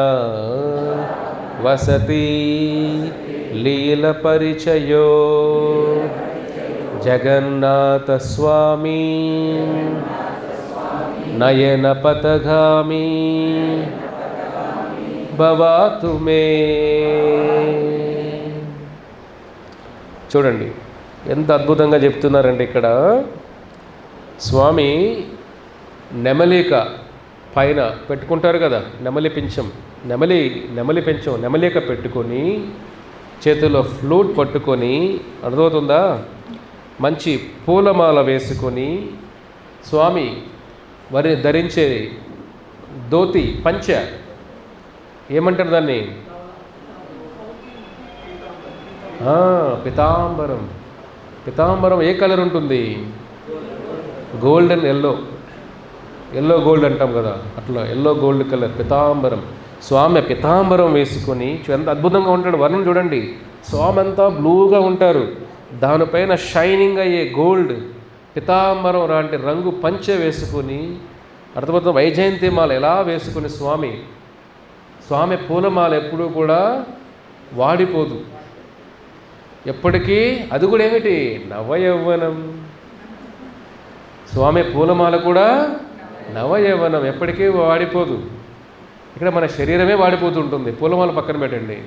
వసతి లీలపరిచయో జగన్నాథ స్వామి నయన పథగామి భవాతు మే. చూడండి ఎంత అద్భుతంగా చెప్తున్నారండి ఇక్కడ. స్వామి నెమలిక పైన పెట్టుకుంటారు కదా, నెమలి పెంచం నెమలిక పెట్టుకొని చేతిలో ఫ్లూట్ పట్టుకొని, అర్థమవుతుందా, మంచి పూలమాల వేసుకొని, స్వామి వారి ధరించే ధోతి పంచ ఏమంటారు దాన్ని, పితాంబరం. పితాంబరం ఏ కలర్ ఉంటుంది? గోల్డెన్ ఎల్లో గోల్డ్ అంటాం కదా, అట్లా ఎల్లో గోల్డ్ కలర్ పితాంబరం. స్వామి పితాంబరం వేసుకొని ఎంత అద్భుతంగా ఉంటాడు. వర్ణం చూడండి, స్వామి అంతా బ్లూగా ఉంటారు, దానిపైన షైనింగ్ అయ్యే గోల్డ్ పితాంబరం లాంటి రంగు పంచె వేసుకొని, అర్థమవుతుంది. వైజయంతి మాల ఎలా వేసుకుని స్వామి పూలమాల ఎప్పుడూ కూడా వాడిపోదు ఎప్పటికీ. అది కూడా ఏమిటి, నవయౌవనం. స్వామి పూలమాల కూడా నవయౌవనం, ఎప్పటికీ వాడిపోదు. ఇక్కడ మన శరీరమే వాడిపోతుంటుంది, పూలమాల పక్కన పెట్టండి.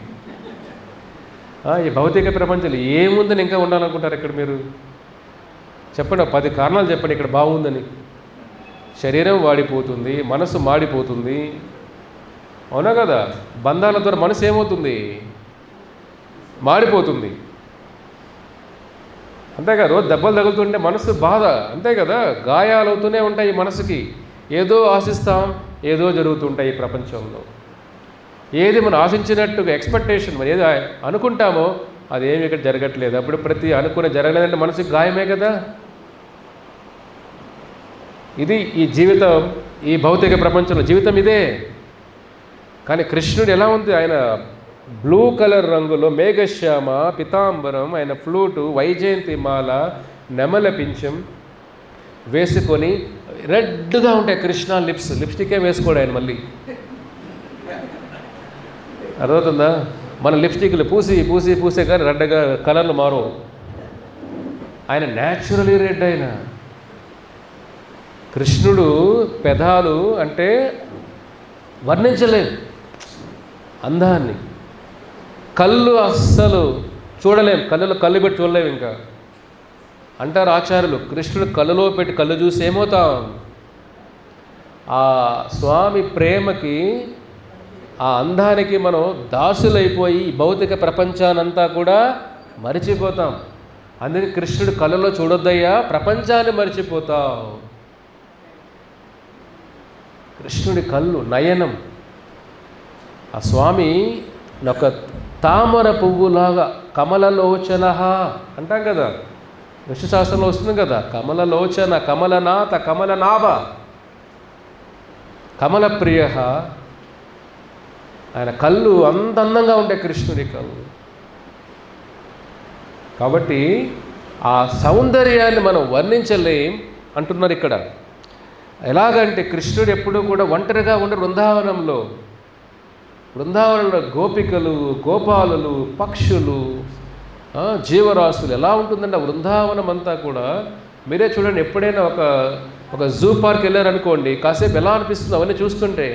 ఈ భౌతిక ప్రపంచంలో ఏముందని ఇంకా ఉండాలనుకుంటారు ఇక్కడ మీరు? చెప్పండి, 10 కారణాలు చెప్పండి ఇక్కడ బాగుందని. శరీరం వాడిపోతుంది, మనసు మాడిపోతుంది, అవునా కదా? బంధాల ద్వారా మనసు ఏమవుతుంది, మాడిపోతుంది, అంతే కదా? రోజు దెబ్బలు తగులుతుంటే మనసు బాధ, అంతే కదా? గాయాలు అవుతూనే ఉంటాయి మనసుకి. ఏదో ఆశిస్తాం, ఏదో జరుగుతుంటాయి ఈ ప్రపంచంలో. ఏది మనం ఆశించినట్టుగా ఎక్స్పెక్టేషన్, మరి ఏది అనుకుంటామో అదేమి ఇక్కడ జరగట్లేదు. అప్పుడు ప్రతి అనుకునే జరగలేదంటే మనసుకి గాయమే కదా. ఇది ఈ జీవితం, ఈ భౌతిక ప్రపంచంలో జీవితం ఇదే. కానీ కృష్ణుడు ఎలా ఉంది, ఆయన బ్లూ కలర్ రంగులో మేఘశ్యామ పితాంబరం, ఆయన ఫ్లూటు, వైజయంతి మాల, నెమల పింఛం వేసుకొని, రెడ్గా ఉంటాయి కృష్ణ లిప్స్టికే వేసుకోడు ఆయన మళ్ళీ, అర్థమవుతుందా? మన లిప్స్టిక్లు పూసే కానీ రెడ్గా కలర్లు మారవు. ఆయన న్యాచురలీ రెడ్. ఆయన కృష్ణుడు పెదాలు అంటే వర్ణించలేం అందాన్ని. కళ్ళు అస్సలు చూడలేం, కళ్ళు పెట్టి చూడలేము. ఇంకా అంటారు ఆచార్యులు, కృష్ణుడు కళ్ళులో పెట్టి కళ్ళు చూసి ఏమవుతాం? ఆ స్వామి ప్రేమకి, ఆ అందానికి మనం దాసులైపోయి భౌతిక ప్రపంచానంతా కూడా మరిచిపోతాం. అందుకే కృష్ణుడు కళ్ళలో చూడొద్దయ్యా, ప్రపంచాన్ని మరిచిపోతావు. కృష్ణుడి కళ్ళు నయనం. ఆ స్వామి ఒక తామర పువ్వులాగా, కమలలోచన అంటాం కదా, విష్ణుశాస్త్రంలో వస్తుంది కదా, కమలలోచన, కమలనాథ, కమలనాభ, కమలప్రియ. ఆయన కళ్ళు అంత అందంగా ఉంటాయి కృష్ణుడి కళ్ళు. కాబట్టి ఆ సౌందర్యాన్ని మనం వర్ణించలేం అంటున్నారు ఇక్కడ. ఎలాగంటే కృష్ణుడు ఎప్పుడూ కూడా ఒంటరిగా ఉండే బృందావనంలో గోపికలు, గోపాలులు, పక్షులు, జీవరాశులు ఎలా ఉంటుందంటే ఆ బృందావనం అంతా కూడా. మీరే చూడండి, ఎప్పుడైనా ఒక జూ పార్క్ వెళ్ళారనుకోండి, కాసేపు ఎలా అనిపిస్తుంది అవన్నీ చూస్తుంటే.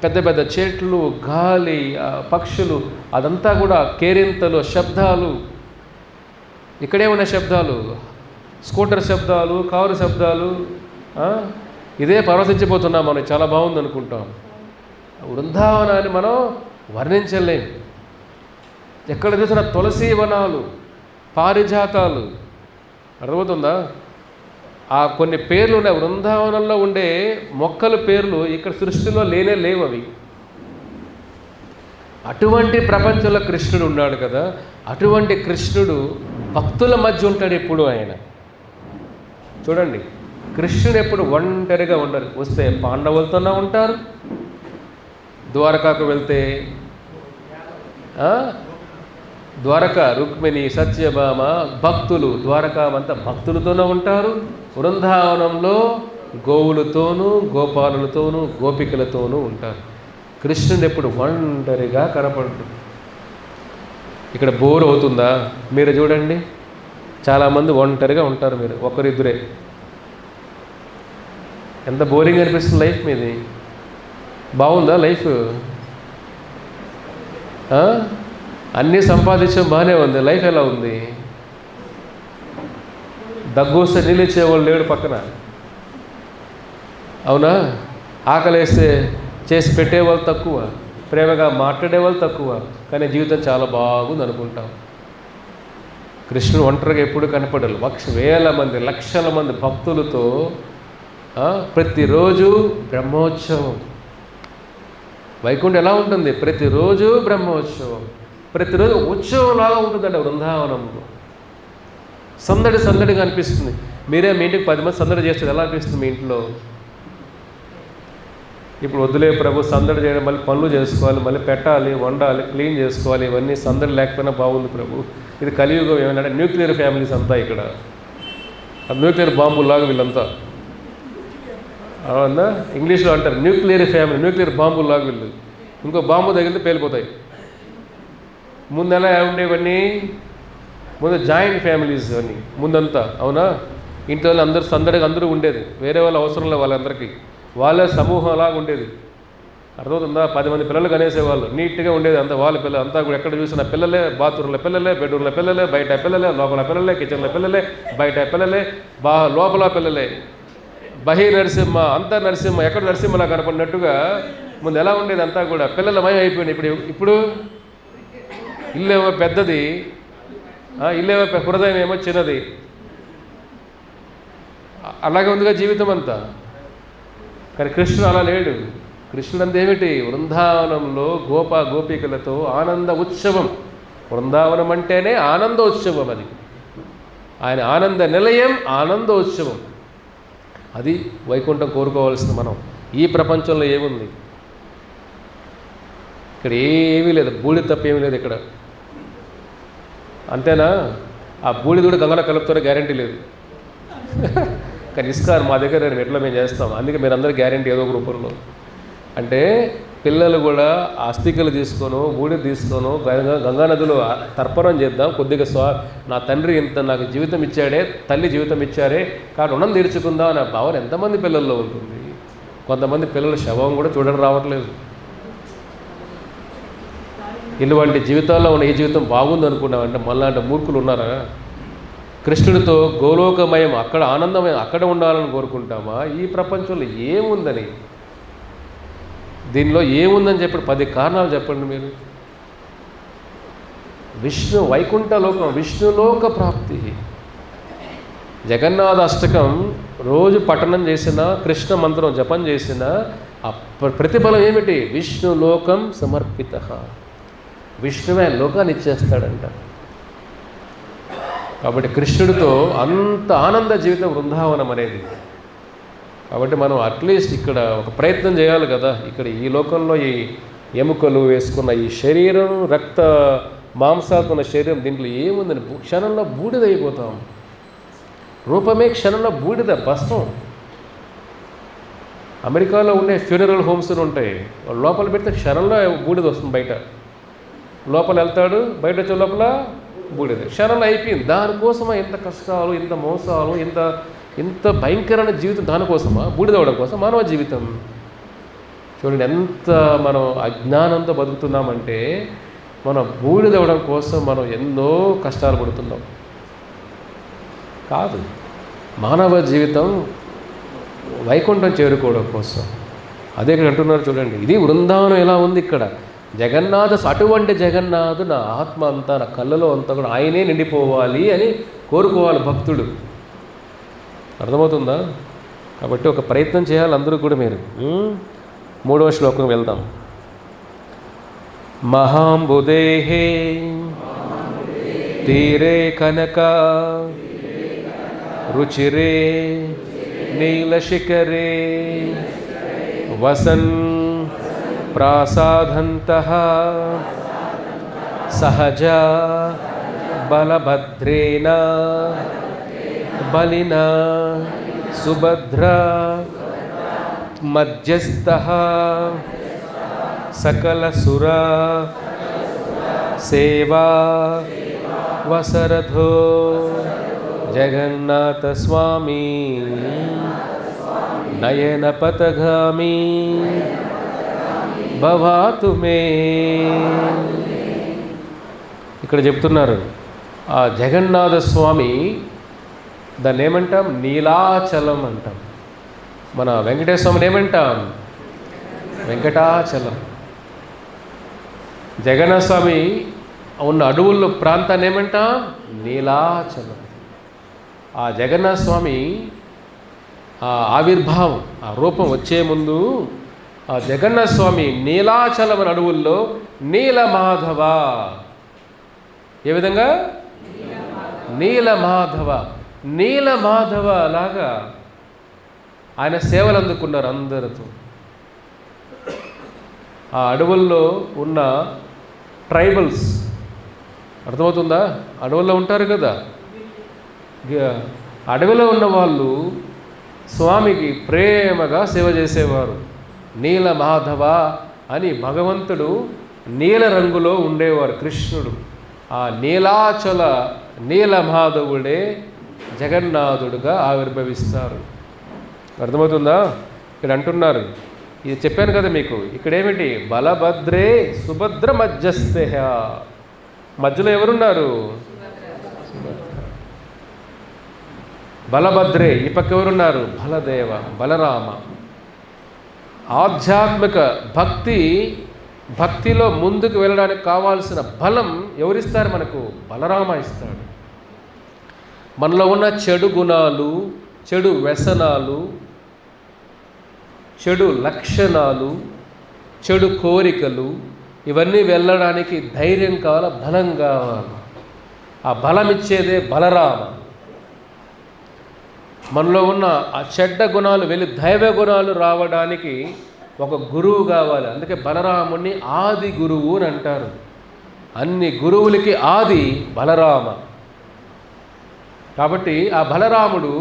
పెద్ద పెద్ద చెట్లు, గాలి, పక్షులు, అదంతా కూడా కేరింతలు, శబ్దాలు. ఇక్కడే ఉన్న శబ్దాలు, స్కూటర్ శబ్దాలు, కారు శబ్దాలు. ఇదే పరవశించిపోతున్నాం మనం, చాలా బాగుంది అనుకుంటాం. బృందావనాన్ని మనం వర్ణించలేం. ఎక్కడ చూసిన తులసి వనాలు, పారిజాతాలు, అర్థమవుతుందా? ఆ కొన్ని పేర్లు ఉన్నాయి బృందావనంలో ఉండే మొక్కల పేర్లు ఇక్కడ సృష్టిలో లేవు అవి. అటువంటి ప్రపంచంలో కృష్ణుడు ఉన్నాడు కదా. అటువంటి కృష్ణుడు భక్తుల మధ్య ఉంటాడు ఎప్పుడు. ఆయన చూడండి, కృష్ణుడు ఎప్పుడు ఒంటరిగా ఉండరు. వస్తే పాండవులతోనే ఉంటారు, ద్వారకాకు వెళ్తే ద్వారక రుక్మిణి, సత్యభామ, భక్తులు, ద్వారకామంతా భక్తులతోనే ఉంటారు. బృందావనంలో గోవులతోనూ, గోపాలులతోనూ, గోపికలతోనూ ఉంటారు. కృష్ణుడు ఎప్పుడు ఒంటరిగా కనపడుతుంది. ఇక్కడ బోర్ అవుతుందా? మీరు చూడండి, చాలామంది ఒంటరిగా ఉంటారు. మీరు ఒకరిద్దరే. ఎంత బోరింగ్ అనిపిస్తుంది లైఫ్ మీది. బాగుందా లైఫ్? అన్నీ సంపాదించడం బాగానే ఉంది, లైఫ్ ఎలా ఉంది? దగ్గు వస్తే నీళ్ళు ఇచ్చేవాళ్ళు లేడు పక్కన, అవునా? ఆకలేస్తే చేసి పెట్టేవాళ్ళు తక్కువ, ప్రేమగా మాట్లాడేవాళ్ళు తక్కువ, కానీ జీవితం చాలా బాగుంది అనుకుంటాం. కృష్ణుడు ఒంటరిగా ఎప్పుడు కనపడరు. వేల మంది లక్షల మంది భక్తులతో ప్రతిరోజు బ్రహ్మోత్సవం. వైకుంఠం ఎలా ఉంటుంది? ప్రతిరోజు బ్రహ్మోత్సవం, ప్రతిరోజు ఉత్సవంలాగా ఉంటుందండి బృందావనంలో. సందడి సందడిగా అనిపిస్తుంది. మీరే మీ ఇంటికి 10 మంది సందడి చేస్తారు, ఎలా అనిపిస్తుంది మీ ఇంట్లో? ఇప్పుడు వద్దులే ప్రభు సందడి చేయడం, మళ్ళీ పనులు చేసుకోవాలి, మళ్ళీ పెట్టాలి, వండాలి, క్లీన్ చేసుకోవాలి, ఇవన్నీ సందడి లేకపోయినా బాగుంది ప్రభు. ఇది కలియుగం. ఏమన్నా న్యూక్లియర్ ఫ్యామిలీస్ అంతా ఇక్కడ, న్యూక్లియర్ బాంబులాగా వీళ్ళంతా, అవునా? ఇంగ్లీష్లో అంటారు న్యూక్లియర్ ఫ్యామిలీ, న్యూక్లియర్ బాంబులాగా వీళ్ళు. ఇంకో బాంబు తగిలితే పేలిపోతాయి. ముందు ఎలా ఉండేవన్నీ? ముందు జాయింట్ ఫ్యామిలీస్ అన్నీ ముందంతా, అవునా? ఇంట్లో అందరూ సందడిగా అందరూ ఉండేది, వేరే వాళ్ళ అవసరం లేదు వాళ్ళందరికీ, వాళ్ళే సమూహంలాగా ఉండేది. అర్థమవుతుందా? 10 మంది పిల్లలు కనేసేవాళ్ళు, నీట్గా ఉండేది అంతా. వాళ్ళ పిల్లలు అంతా కూడా ఎక్కడ చూసినా పిల్లలే, బాత్రూంలో పిల్లలే, బెడ్రూమ్లో పిల్లలే, బయట పిల్లలే, లోపల పిల్లలే, కిచెన్లో పిల్లలే, బయట పిల్లలే, లోపల పిల్లలే. బహి నరసింహ, అంతా నరసింహ, ఎక్కడ నరసింహలా కనపడినట్టుగా ముందు ఎలా ఉండేది అంతా కూడా పిల్లలమయం అయిపోయింది. ఇప్పుడు ఇల్లేమో పెద్దది, ఇల్లేమో హృదయం ఏమో చిన్నది. అలాగే ఉందిగా జీవితం అంతా. కానీ కృష్ణుడు అలా లేడు. కృష్ణుడు అంతేమిటి? బృందావనంలో గోపికలతో ఆనంద ఉత్సవం. బృందావనం అంటేనే ఆనందోత్సవం. అది ఆయన ఆనంద నిలయం, ఆనందోత్సవం. అది వైకుంఠం కోరుకోవాల్సింది మనం. ఈ ప్రపంచంలో ఏముంది? ఇక్కడ ఏమీ లేదు, బూడిద తప్ప ఏమీ లేదు ఇక్కడ, అంతేనా? ఆ బూడిద కూడా గంగలో కలుపుతారో గ్యారంటీ లేదు. కానీ ఇస్కాన్ మా దగ్గర ఎట్లా మేము చేస్తాం, అందుకే మీరు అందరూ గ్యారంటీ ఏదో ఒక రూపంలో. అంటే పిల్లలు కూడా అస్థికలు తీసుకోను, బూడిద తీసుకోను, గంగానదిలో తర్పణం చేద్దాం కొద్దిగా. నా తండ్రి ఇంత నాకు జీవితం ఇచ్చాడే, తల్లి జీవితం ఇచ్చారే, కాబట్టి రుణం తీర్చుకుందాం అనే భావన ఎంతమంది పిల్లల్లో ఉంటుంది. కొంతమంది పిల్లల శవం కూడా చూడడం రావట్లేదు. ఇటువంటి జీవితాల్లో ఉన్న ఈ జీవితం బాగుంది అనుకున్నామంటే మళ్ళీ మూర్ఖులు ఉన్నారా? కృష్ణుడితో గోలోకమయం, అక్కడ ఆనందమయం, అక్కడ ఉండాలని కోరుకుంటామా? ఈ ప్రపంచంలో ఏముందని, దీనిలో ఏముందని చెప్పండి, 10 కారణాలు చెప్పండి మీరు. విష్ణు వైకుంఠ లోకం, విష్ణులోక ప్రాప్తి. జగన్నాథ అష్టకం రోజు పఠనం చేసిన, కృష్ణ మంత్రం జపం చేసిన ఆ ప్రతిఫలం ఏమిటి? విష్ణులోకం సమర్పిత. విష్ణువే లోకాన్ని ఇచ్చేస్తాడంట. కాబట్టి కృష్ణుడితో అంత ఆనంద జీవితం బృందావనం అనేది. కాబట్టి మనం అట్లీస్ట్ ఇక్కడ ఒక ప్రయత్నం చేయాలి కదా. ఇక్కడ ఈ లోకంలో ఈ ఎముకలు వేసుకున్న ఈ శరీరం, రక్త మాంసాలతో ఉన్న శరీరం, దీంట్లో ఏముందని క్షణంలో బూడిదైపోతాం. రూపమే క్షణంలో బూడిద, భస్మం. అమెరికాలో ఉండే ఫ్యూనరల్ హోమ్స్ ఉంటాయి, లోపల పెడితే క్షణంలో బూడిద వస్తుంది. బయట లోపల వెళ్తాడు, బయట వచ్చే లోపల బూడిద, క్షణంలో అయిపోయింది. దానికోసమా ఇంత కష్టాలు, ఇంత మోసాలు, ఇంత భయంకరమైన జీవితం? దానికోసమా? బూడిదవడం కోసం మానవ జీవితం. చూడండి ఎంత మనం అజ్ఞానంతో బతుకుతున్నామంటే, మన బూడిదవడం కోసం మనం ఎన్నో కష్టాలు పడుతున్నాం. కాదు, మానవ జీవితం వైకుంఠం చేరుకోవడం కోసం. అదే ఇక్కడ అంటున్నారు చూడండి. ఇది బృందావనం ఎలా ఉంది ఇక్కడ. జగన్నాథ, అటువంటి జగన్నాథు నా ఆత్మ అంతా, నా కళ్ళలో అంతా కూడా ఆయనే నిండిపోవాలి అని కోరుకోవాలి భక్తుడు. అర్థమవుతుందా? కాబట్టి ఒక ప్రయత్నం చేయాలి అందరూ కూడా. మీరు 3వ శ్లోకం వెళ్దాం. మహాంబుదేహే తీరే కనక రుచిరే నీలశిఖరే వసన్ ప్రాసాదంతః సహజ బలభద్రేణ బలినా సుభద్ర మధ్యస్థః సకలసుర సేవా వసరథో జగన్నాథ స్వామి నయన పథగామి భవాతు మే. ఇక్కడ చెప్తున్నారు ఆ జగన్నాథ స్వామి, దాన్ని ఏమంటాం? నీలాచలం అంటాం. మన వెంకటేశ్వర స్వామిని ఏమంటాం? వెంకటాచలం. జగన్నాథ స్వామి ఉన్న అడవుల్లో ప్రాంతాన్ని ఏమంటాం? నీలాచలం. ఆ జగన్నాథ స్వామి ఆ ఆవిర్భావం, ఆ రూపం వచ్చే ముందు ఆ జగన్నాథ స్వామి నీలాచలం అనే అడవుల్లో నీలమాధవ, ఏ విధంగా? నీలమాధవ. నీలమాధవ లాగా ఆయన సేవలు అందుకున్నారు అందరితో. ఆ అడవుల్లో ఉన్న ట్రైబల్స్, అర్థమవుతుందా? అడవుల్లో ఉంటారు కదా, అడవిలో ఉన్న వాళ్ళు స్వామికి ప్రేమగా సేవ చేసేవారు. నీలమాధవ అని భగవంతుడు నీల రంగులో ఉండేవారు కృష్ణుడు. ఆ నీలాచల నీలమాధవుడే జగన్నాథుడుగా ఆవిర్భవిస్తారు. అర్థమవుతుందా? ఇక్కడ అంటున్నారు, ఇది చెప్పాను కదా మీకు. ఇక్కడ ఏమిటి? బలభద్రే సుభద్ర మధ్యస్థ. మధ్యలో ఎవరున్నారు? బలభద్రే. ఈ పక్క ఎవరున్నారు? బలదేవ, బలరామ. ఆధ్యాత్మిక భక్తిలో ముందుకు వెళ్ళడానికి కావాల్సిన బలం ఎవరిస్తారు మనకు? బలరామ ఇస్తాడు. మనలో ఉన్న చెడు గుణాలు, చెడు వ్యసనాలు, చెడు లక్షణాలు, చెడు కోరికలు, ఇవన్నీ వెళ్ళడానికి ధైర్యం కావాలి, బలం కావాలి. ఆ బలం ఇచ్చేదే బలరామ. మనలో ఉన్న ఆ చెడ్డ గుణాలు వెళ్ళి దైవ గుణాలు రావడానికి ఒక గురువు కావాలి. అందుకే బలరాముడిని ఆది గురువు అని అంటారు. అన్ని గురువులకి ఆది బలరామ. కాబట్టి ఆ బలరాముడు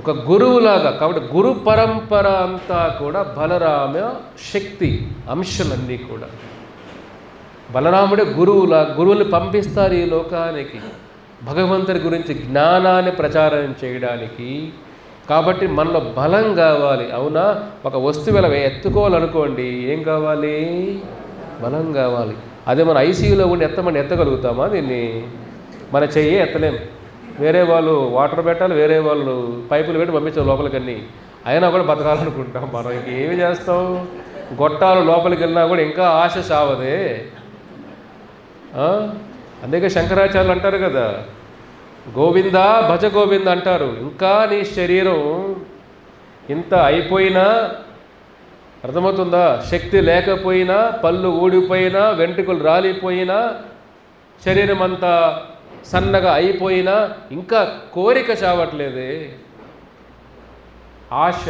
ఒక గురువులాగా, కాబట్టి గురు పరంపర అంతా కూడా బలరామ శక్తి అంశాలన్నీ కూడా. బలరాముడే గురువుని పంపిస్తారు ఈ లోకానికి భగవంతుడి గురించి జ్ఞానాన్ని ప్రచారం చేయడానికి. కాబట్టి మనలో బలం కావాలి. అవునా? ఒక వస్తువు ఇలా ఎత్తుకోవాలనుకోండి, ఏం కావాలి? బలం కావాలి. అదే మన ఐసీయూలో ఉండి ఎత్తగలుగుతామా దీన్ని? మన చెయ్యి ఎత్తలేం. వేరే వాళ్ళు వాటర్ పెట్టాలి, వేరే వాళ్ళు పైపులు పెట్టి పంపించాలి లోపలికన్నీ. అయినా కూడా బతకాలనుకుంటాం మనం. ఇంకేమి చేస్తాం? గొట్టాలు లోపలికి వెళ్ళినా కూడా ఇంకా ఆశ సావదే. అందుకే శంకరాచార్యులు అంటారు కదా, గోవింద భజ గోవింద అంటారు. ఇంకా నీ శరీరం ఇంత అయిపోయినా, అర్థమవుతుందా? శక్తి లేకపోయినా, పళ్ళు ఊడిపోయినా, వెంట్రుకలు రాలిపోయినా, శరీరం అంతా సన్నగా అయిపోయినా ఇంకా కోరిక చావట్లేదే. ఆశ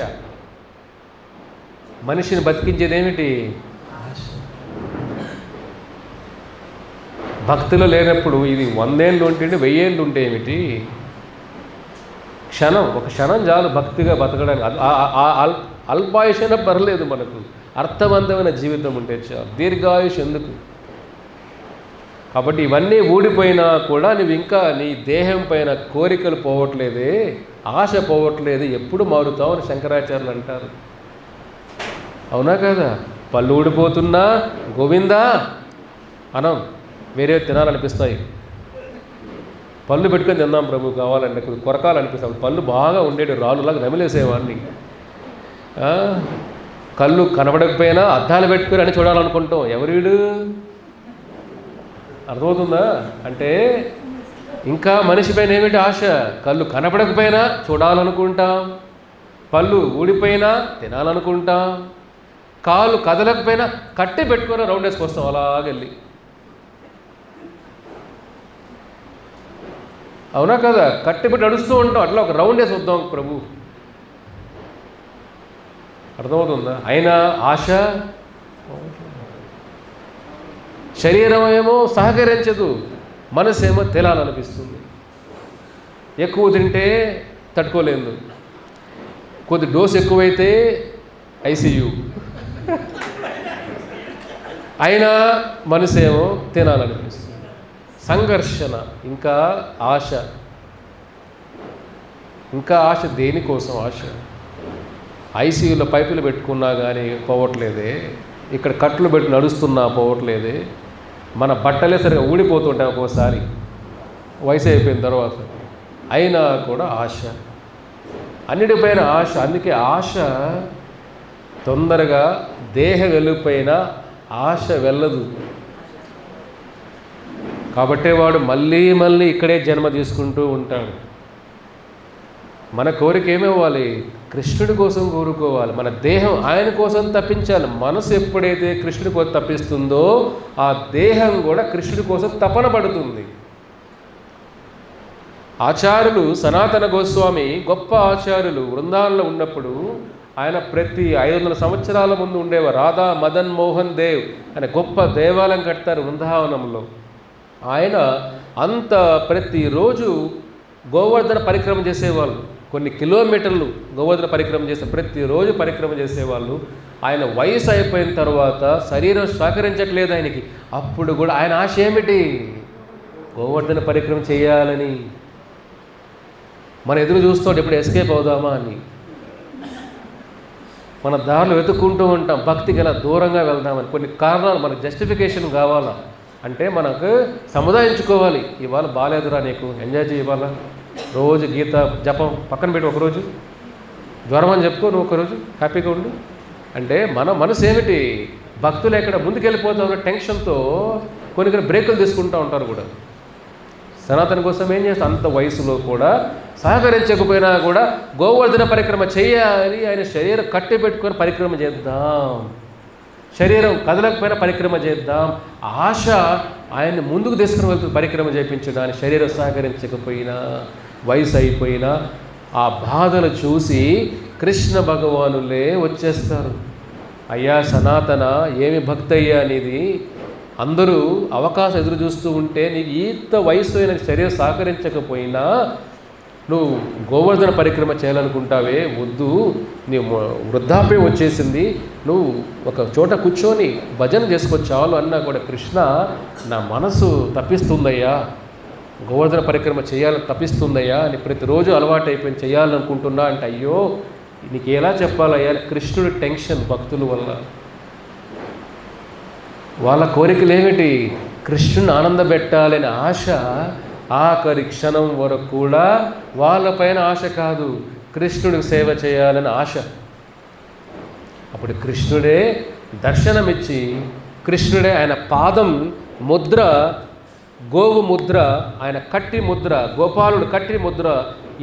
మనిషిని బతికించేది ఏమిటి? ఆశ. భక్తిలో లేనప్పుడు ఇది 100 ఏళ్ళు ఉంటే 1000 ఏళ్ళు ఉంటే ఏమిటి? ఒక క్షణం చాలు భక్తిగా బతకడానికి. అల్పాయుషైనా పర్లేదు, మనకు అర్థవంతమైన జీవితం ఉంటే చాలు. దీర్ఘాయుష్ ఎందుకు? కాబట్టి ఇవన్నీ ఊడిపోయినా కూడా నువ్వు ఇంకా నీ దేహం పైన కోరికలు పోవట్లేదే, ఆశ పోవట్లేదు, ఎప్పుడు మారుతావు అని శంకరాచార్యులు అంటారు. అవునా కదా? పళ్ళు ఊడిపోతున్నా గోవిందా అనం, వేరే తినాలనిపిస్తాయి. పళ్ళు పెట్టుకొని తిందాం ప్రభు కావాలంటే, కొరకాలనిపిస్తాయి. పళ్ళు బాగా ఉండేవి, రాళ్ళులాగా నమిలేసేవాడిని. కళ్ళు కనబడకపోయినా అద్దాలు పెట్టుకొని అని చూడాలనుకుంటాం. ఎవరీడు? అర్థమవుతుందా? అంటే ఇంకా మనిషి పైన ఏమిటి ఆశ? కళ్ళు కనపడకపోయినా చూడాలనుకుంటాం, పళ్ళు ఊడిపోయినా తినాలనుకుంటాం, కాళ్ళు కదలకపోయినా కట్టి పెట్టుకొని రౌండ్ వేసుకొస్తాం అలాగెళ్ళి. అవునా కదా? కట్టి పెట్టి నడుస్తూ ఉంటాం, అట్లా ఒక రౌండ్ వేసి వద్దాం ప్రభు. అర్థమవుతుందా? అయినా ఆశ, శరీరం ఏమో సహకరించదు, మనసేమో తినాలనిపిస్తుంది. ఎక్కువ తింటే తట్టుకోలేదు, కొద్ది డోసు ఎక్కువైతే ఐసీయూ. అయినా మనసేమో తినాలనిపిస్తుంది. సంఘర్షణ, ఇంకా ఆశ. ఇంకా ఆశ దేనికోసం? ఆశ ఐసీయూలో పైపులు పెట్టుకున్నా కానీ పోవట్లేదే, ఇక్కడ కట్లు పెట్టి నడుస్తున్నా పోవట్లేదే, మన బట్టలే సరిగా ఊడిపోతుంటాయి ఒక్కోసారి వయసు అయిపోయిన తర్వాత, అయినా కూడా ఆశ, అన్నిటిపైన ఆశ. అందుకే ఆశ తొందరగా దేహం వెళ్ళిపోయిన ఆశ వెళ్ళదు. కాబట్టే వాడు మళ్ళీ మళ్ళీ ఇక్కడే జన్మ తీసుకుంటూ ఉంటాడు. మన కోరిక ఏమివ్వాలి? కృష్ణుడి కోసం కోరుకోవాలి. మన దేహం ఆయన కోసం తప్పించాలి. మనసు ఎప్పుడైతే కృష్ణుడి కోసం తప్పిస్తుందో ఆ దేహం కూడా కృష్ణుడి కోసం తపన పడుతుంది. ఆచార్యులు సనాతన గోస్వామి గొప్ప ఆచార్యులు వృందావనంలో ఉన్నప్పుడు ఆయన ప్రతి 500 సంవత్సరాల ముందు ఉండేవారు. రాధా మదన్ మోహన్ దేవ్ ఆయన గొప్ప దేవాలయం కడతారు వృందావనంలో. ఆయన అంత ప్రతిరోజు గోవర్ధన పరిక్రమ చేసేవాళ్ళు. కొన్ని కిలోమీటర్లు గోవర్ధన పరిక్రమ చేసే ప్రతిరోజు పరిక్రమ చేసేవాళ్ళు. ఆయన వయసు అయిపోయిన తర్వాత శరీరం సహకరించట్లేదు ఆయనకి. అప్పుడు కూడా ఆయన ఆశ ఏమిటి? గోవర్ధన పరిక్రమ చేయాలని. మన ఎదురు చూస్తాడు ఎప్పుడు ఎస్కేప్ అవుదామా అని. మన దారిలో వెతుక్కుంటూ ఉంటాం భక్తికి ఎలా దూరంగా వెళ్దామని. కొన్ని కారణాలు మనకు జస్టిఫికేషన్ కావాలా అంటే మనకు సముదాయించుకోవాలి. ఇవాళ బాగాలేదురా నీకు, ఎంజాయ్ చేయాలా, రోజు గీత జపం పక్కన పెట్టి ఒకరోజు జ్వరం అని చెప్పుకో, నువ్వు ఒకరోజు హ్యాపీగా ఉండు అంటే మన మనసు ఏమిటి? భక్తులు ఎక్కడ ముందుకెళ్ళిపోతామన్న టెన్షన్తో కొన్ని బ్రేకులు తీసుకుంటూ ఉంటారు కూడా. సనాతన కోసం ఏం చేస్తాం? అంత వయసులో కూడా సహకరించకపోయినా కూడా గోవర్ధన పరిక్రమ చేయాలి. ఆయన శరీరం కట్టి పెట్టుకొని పరిక్రమ చేద్దాం, శరీరం కదలకపోయినా పరిక్రమ చేద్దాం. ఆశ ఆయన్ని ముందుకు తీసుకుని వెళ్తుంది పరిక్రమ చేయించడానికి. శరీరం సహకరించకపోయినా వయసు అయిపోయినా ఆ బాధలు చూసి కృష్ణ భగవానులే వచ్చేస్తారు. అయ్యా సనాతన, ఏమి భక్తి అయ్యా అనేది, అందరూ అవకాశం ఎదురు చూస్తూ ఉంటే నీకు ఈత వయసు అయిన శరీరం సహకరించకపోయినా నువ్వు గోవర్ధన పరిక్రమ చేయాలనుకుంటావే, వద్దు, నీ వృద్ధాప్యం వచ్చేసింది, నువ్వు ఒక చోట కూర్చొని భజన చేసుకొచ్చావు అన్నా కూడా కృష్ణ నా మనసు తప్పిస్తుందయ్యా, గోవర్ధన పరిక్రమ చేయాలని తప్పిస్తుందయ్యా అని ప్రతిరోజు అలవాటు అయిపోయి చేయాలనుకుంటున్నా అంటే, అయ్యో నీకు ఎలా చెప్పాలయ్యా? కృష్ణుడి టెన్షన్ భక్తుల వల్ల. వాళ్ళ కోరికలు ఏమిటి? కృష్ణుని ఆనందపెట్టాలనే ఆశ. ఆఖరి క్షణం వరకు కూడా వాళ్ళపైన ఆశ కాదు, కృష్ణుడికి సేవ చేయాలని ఆశ. అప్పుడు కృష్ణుడే దర్శనమిచ్చి, కృష్ణుడే ఆయన పాదం ముద్ర, గోవు ముద్ర, ఆయన కట్టి ముద్ర, గోపాలుడు కట్టి ముద్ర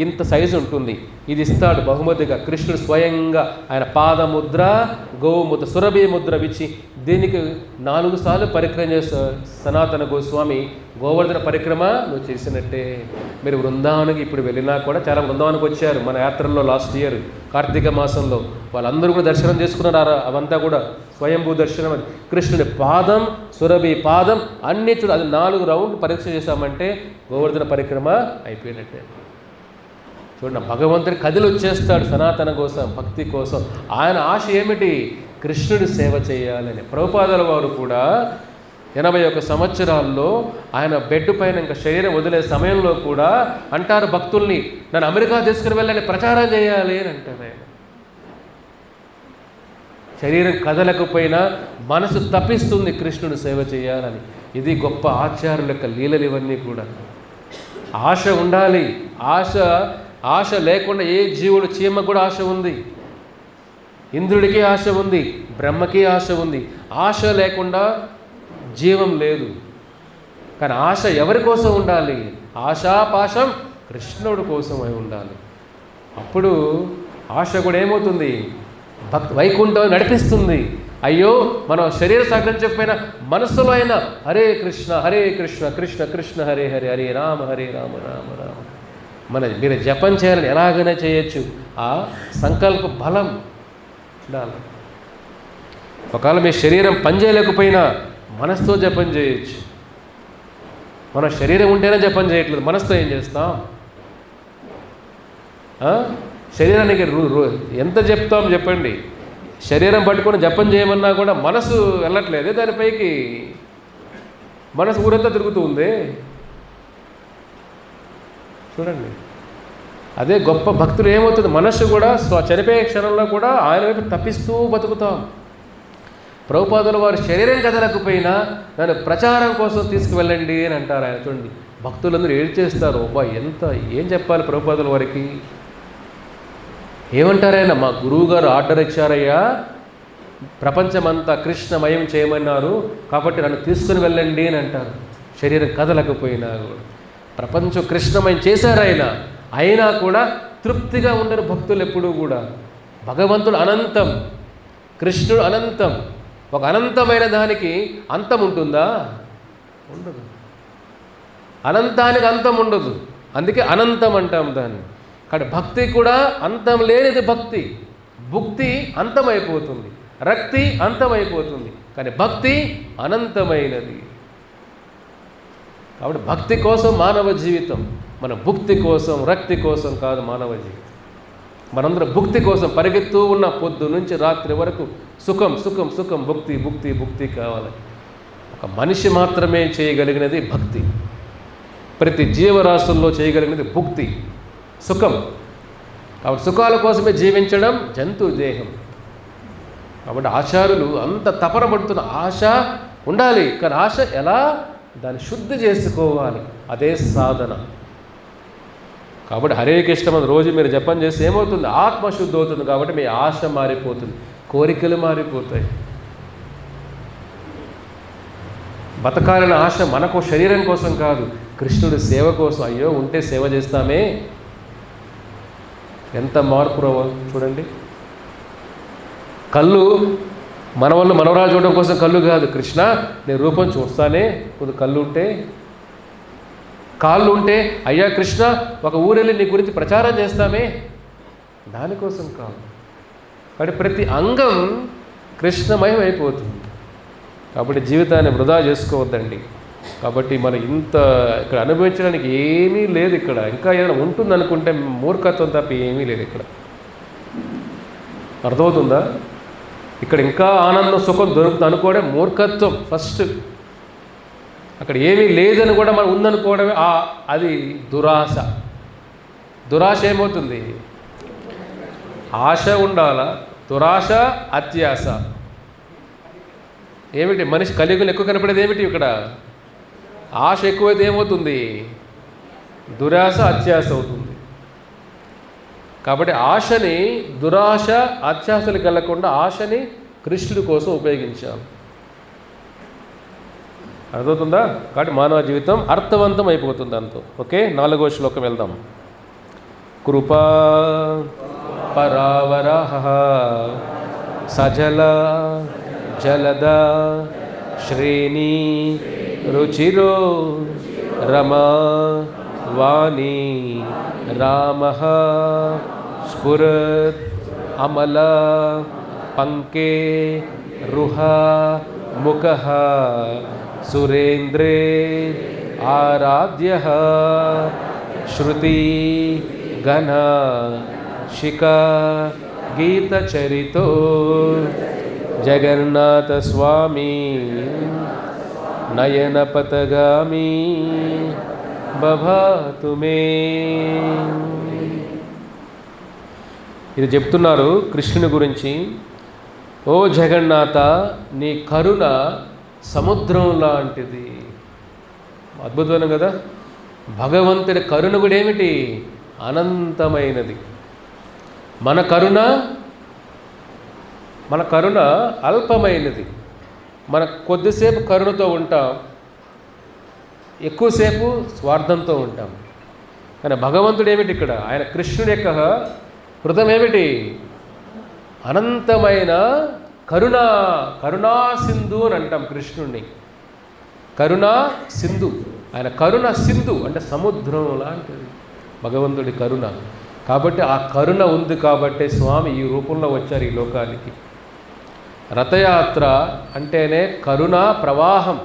ఇంత సైజు ఉంటుంది. ఇది ఇస్తాడు బహుమతిగా కృష్ణుడు స్వయంగా. ఆయన పాదముద్ర, గోవు ముద్ర, సురభి ముద్ర ఇచ్చి దీనికి 4 సార్లు పరిక్రమ చేస్తా సనాతన గోస్వామి. గోవర్ధన పరిక్రమ నువ్వు చేసినట్టే. మీరు బృందావనికి ఇప్పుడు వెళ్ళినా కూడా చాలా బృందావనికి వచ్చారు మన యాత్రల్లో లాస్ట్ ఇయర్ కార్తీక మాసంలో. వాళ్ళందరూ కూడా దర్శనం చేసుకున్నారు. అవంతా కూడా స్వయంభూ దర్శనం. అది కృష్ణుడి పాదం, సురభి పాదం అన్నీ చూడ. అది 4 రౌండ్ పరీక్ష చేశామంటే గోవర్ధన పరిక్రమ అయిపోయినట్టే. చూడండి, భగవంతుడి కదిలి వచ్చేస్తాడు సనాతన కోసం, భక్తి కోసం. ఆయన ఆశ ఏమిటి? కృష్ణుడి సేవ చేయాలని. ప్రభుపాదుల వారు కూడా 81 సంవత్సరాల్లో ఆయన బెడ్ పైన ఇంకా శరీరం వదిలే సమయంలో కూడా అంటారు భక్తుల్ని, నన్ను అమెరికా తీసుకుని వెళ్ళని ప్రచారం చేయాలి అని అంటారు ఆయన. శరీరం కదలకపోయినా మనసు తప్పిస్తుంది కృష్ణుడు సేవ చేయాలని. ఇది గొప్ప ఆచార్యుల యొక్క లీలలు ఇవన్నీ కూడా. ఆశ ఉండాలి. ఆశ లేకుండా ఏ జీవుడు, చీమకు కూడా ఆశ ఉంది, ఇంద్రుడికి ఆశ ఉంది, బ్రహ్మకి ఆశ ఉంది. ఆశ లేకుండా జీవం లేదు. కానీ ఆశ ఎవరి కోసం ఉండాలి? ఆశాపాశం కృష్ణుడి కోసం అయి ఉండాలి. అప్పుడు ఆశ కూడా ఏమవుతుంది? వైకుంఠం నడిపిస్తుంది. అయ్యో మనం శరీర సహకరించకపోయినా మనస్సులో అయినా హరే కృష్ణ కృష్ణ కృష్ణ హరే హరే, హరే రామ రామ రామ. మీరు జపం చేయాలని ఎలాగైనా చేయొచ్చు. ఆ సంకల్ప బలం ఉండాలి. ఒకవేళ మీ శరీరం పనిచేయలేకపోయినా మనసుతో జపం చేయొచ్చు. మన శరీరం ఉంటేనే జపం చేయట్లేదు, మనసుతో ఏం చేస్తాం? శరీరానికి ఎంత చెప్తాం చెప్పండి. శరీరం పట్టుకొని జపం చేయమన్నా కూడా మనసు వెళ్ళట్లేదే దానిపైకి. మనసు ఊరంతా తిరుగుతూ ఉంది. చూడండి, అదే గొప్ప భక్తులు ఏమవుతుంది, మనస్సు కూడా చనిపోయే క్షణంలో కూడా ఆయన వైపు తప్పిస్తూ బతుకుతాం. ప్రభుపాదుల వారు శరీరం కదలకపోయినా దాని ప్రచారం కోసం తీసుకువెళ్ళండి అని అంటారు ఆయన. చూడండి, భక్తులందరూ ఏడ్చేస్తారు. అబ్బా ఏం చెప్పాలి ప్రభుపాదుల వారికి. ఏమంటారైనా, మా గురువు గారు ఆర్డర్ ఇచ్చారయ్యా, ప్రపంచమంతా కృష్ణమయం చేయమన్నారు, కాబట్టి నన్ను తీసుకుని వెళ్ళండి అని అంటారు. శరీరం కదలకపోయినా కూడా ప్రపంచం కృష్ణమయం చేశారు ఆయన. అయినా కూడా తృప్తిగా ఉండరు భక్తులు ఎప్పుడూ కూడా. భగవంతుడు అనంతం, కృష్ణుడు అనంతం. ఒక అనంతమైన దానికి అంతం ఉంటుందా? ఉండదు. అనంతానికి అంతం ఉండదు, అందుకే అనంతం అంటాం దాన్ని. కానీ భక్తి కూడా అంతం లేనిది భక్తి. భుక్తి అంతమైపోతుంది, రక్తి అంతమైపోతుంది, కానీ భక్తి అనంతమైనది. కాబట్టి భక్తి కోసం మానవ జీవితం, మన భుక్తి కోసం రక్తి కోసం కాదు మానవ జీవితం. మనందరం భుక్తి కోసం పరిగెత్తూ ఉన్న పొద్దు నుంచి రాత్రి వరకు సుఖం సుఖం సుఖం, భుక్తి భుక్తి భుక్తి కావాలి. ఒక మనిషి మాత్రమే చేయగలిగినది భక్తి. ప్రతి జీవరాశుల్లో చేయగలిగినది భుక్తి, సుఖం. కాబట్టి సుఖాల కోసమే జీవించడం జంతు దేహం. కాబట్టి ఆచార్యులు అంత తపన పడుతున్న ఆశ ఉండాలి. కానీ ఆశ ఎలా? దాన్ని శుద్ధి చేసుకోవాలి, అదే సాధన. కాబట్టి హరే కృష్ణ మన రోజు మీరు జపం చేస్తే ఏమవుతుంది? ఆత్మశుద్ధి అవుతుంది. కాబట్టి మీ ఆశ మారిపోతుంది, కోరికలు మారిపోతాయి. బతకాలన్న ఆశ మనకు శరీరం కోసం కాదు, కృష్ణుడి సేవ కోసం. అయ్యో ఉంటే సేవ చేస్తామే, ఎంత మార్పు రావాలి చూడండి. కళ్ళు మన వాళ్ళు మనవరాలు చూడడం కోసం కళ్ళు కాదు. కృష్ణ నేను రూపం చూస్తానే, కొద్ది కళ్ళు ఉంటే. కాళ్ళు ఉంటే అయ్యా కృష్ణ ఒక ఊరెళ్ళి నీ గురించి ప్రచారం చేస్తామే, దానికోసం కాదు. కాబట్టి ప్రతి అంగం కృష్ణమయం అయిపోతుంది. కాబట్టి జీవితాన్ని వృధా చేసుకోవద్దండి. కాబట్టి మనం ఇంత ఇక్కడ అనుభవించడానికి ఏమీ లేదు. ఇక్కడ ఇంకా ఏదైనా ఉంటుంది అనుకుంటే మూర్ఖత్వం తప్ప ఏమీ లేదు. ఇక్కడ అర్థమవుతుందా? ఇక్కడ ఇంకా ఆనందం సుఖం దొరుకుతుంది అనుకోవడం మూర్ఖత్వం ఫస్ట్. అక్కడ ఏమీ లేదని కూడా మనం ఉందనుకోవడమే అది దురాశ. దురాశ ఏమవుతుంది? ఆశ ఉండాలా, దురాశ అత్యాశ. ఏమిటి మనిషి కలియుగంలో ఎక్కువ కనపడేది ఏమిటి? ఇక్కడ ఆశ ఎక్కువైతే ఏమవుతుంది? దురాశ అత్యాశ అవుతుంది. కాబట్టి ఆశని దురాశ అత్యాశలకు వెళ్ళకుండా ఆశని కృష్ణుడి కోసం ఉపయోగించాలి. అర్థమవుతుందా? కాబట్టి మానవ జీవితం అర్థవంతం అయిపోతుంది అంతో. ఓకే, 4వ శ్లోకం వెళ్దాం. కృపా పరావరః సజల జలద శ్రేణి రుచిరో రమా వాణి రామః స్ఫురత్ అమల పంకే రుహ ముఖః సురేంద్రే ఆరాధ్యః శృతి గణ శిఖ గీతచరితో జగన్నాథ స్వామి నయనపతగామి భవతు మే. ఇది చెప్తున్నారు కృష్ణుని గురించి. ఓ జగన్నాథ, నీ కరుణ సముద్రం లాంటిది. అద్భుతమైన కదా. భగవంతుడి కరుణ కూడా ఏమిటి? అనంతమైనది. మన కరుణ అల్పమైనది. మన కొద్దిసేపు కరుణతో ఉంటాం, ఎక్కువసేపు స్వార్థంతో ఉంటాం. కానీ భగవంతుడు ఏమిటి ఇక్కడ? ఆయన కృష్ణుడి యొక్క హృదయం ఏమిటి? అనంతమైన కరుణా సింధు అని అంటాం కృష్ణుడిని. కరుణా సింధు, ఆయన కరుణ సింధు అంటే సముద్రం లాంటిది భగవంతుడి కరుణ. కాబట్టి ఆ కరుణ ఉంది కాబట్టి స్వామి ఈ రూపంలో వచ్చారు ఈ లోకానికి. రథయాత్ర అంటేనే కరుణా ప్రవాహం.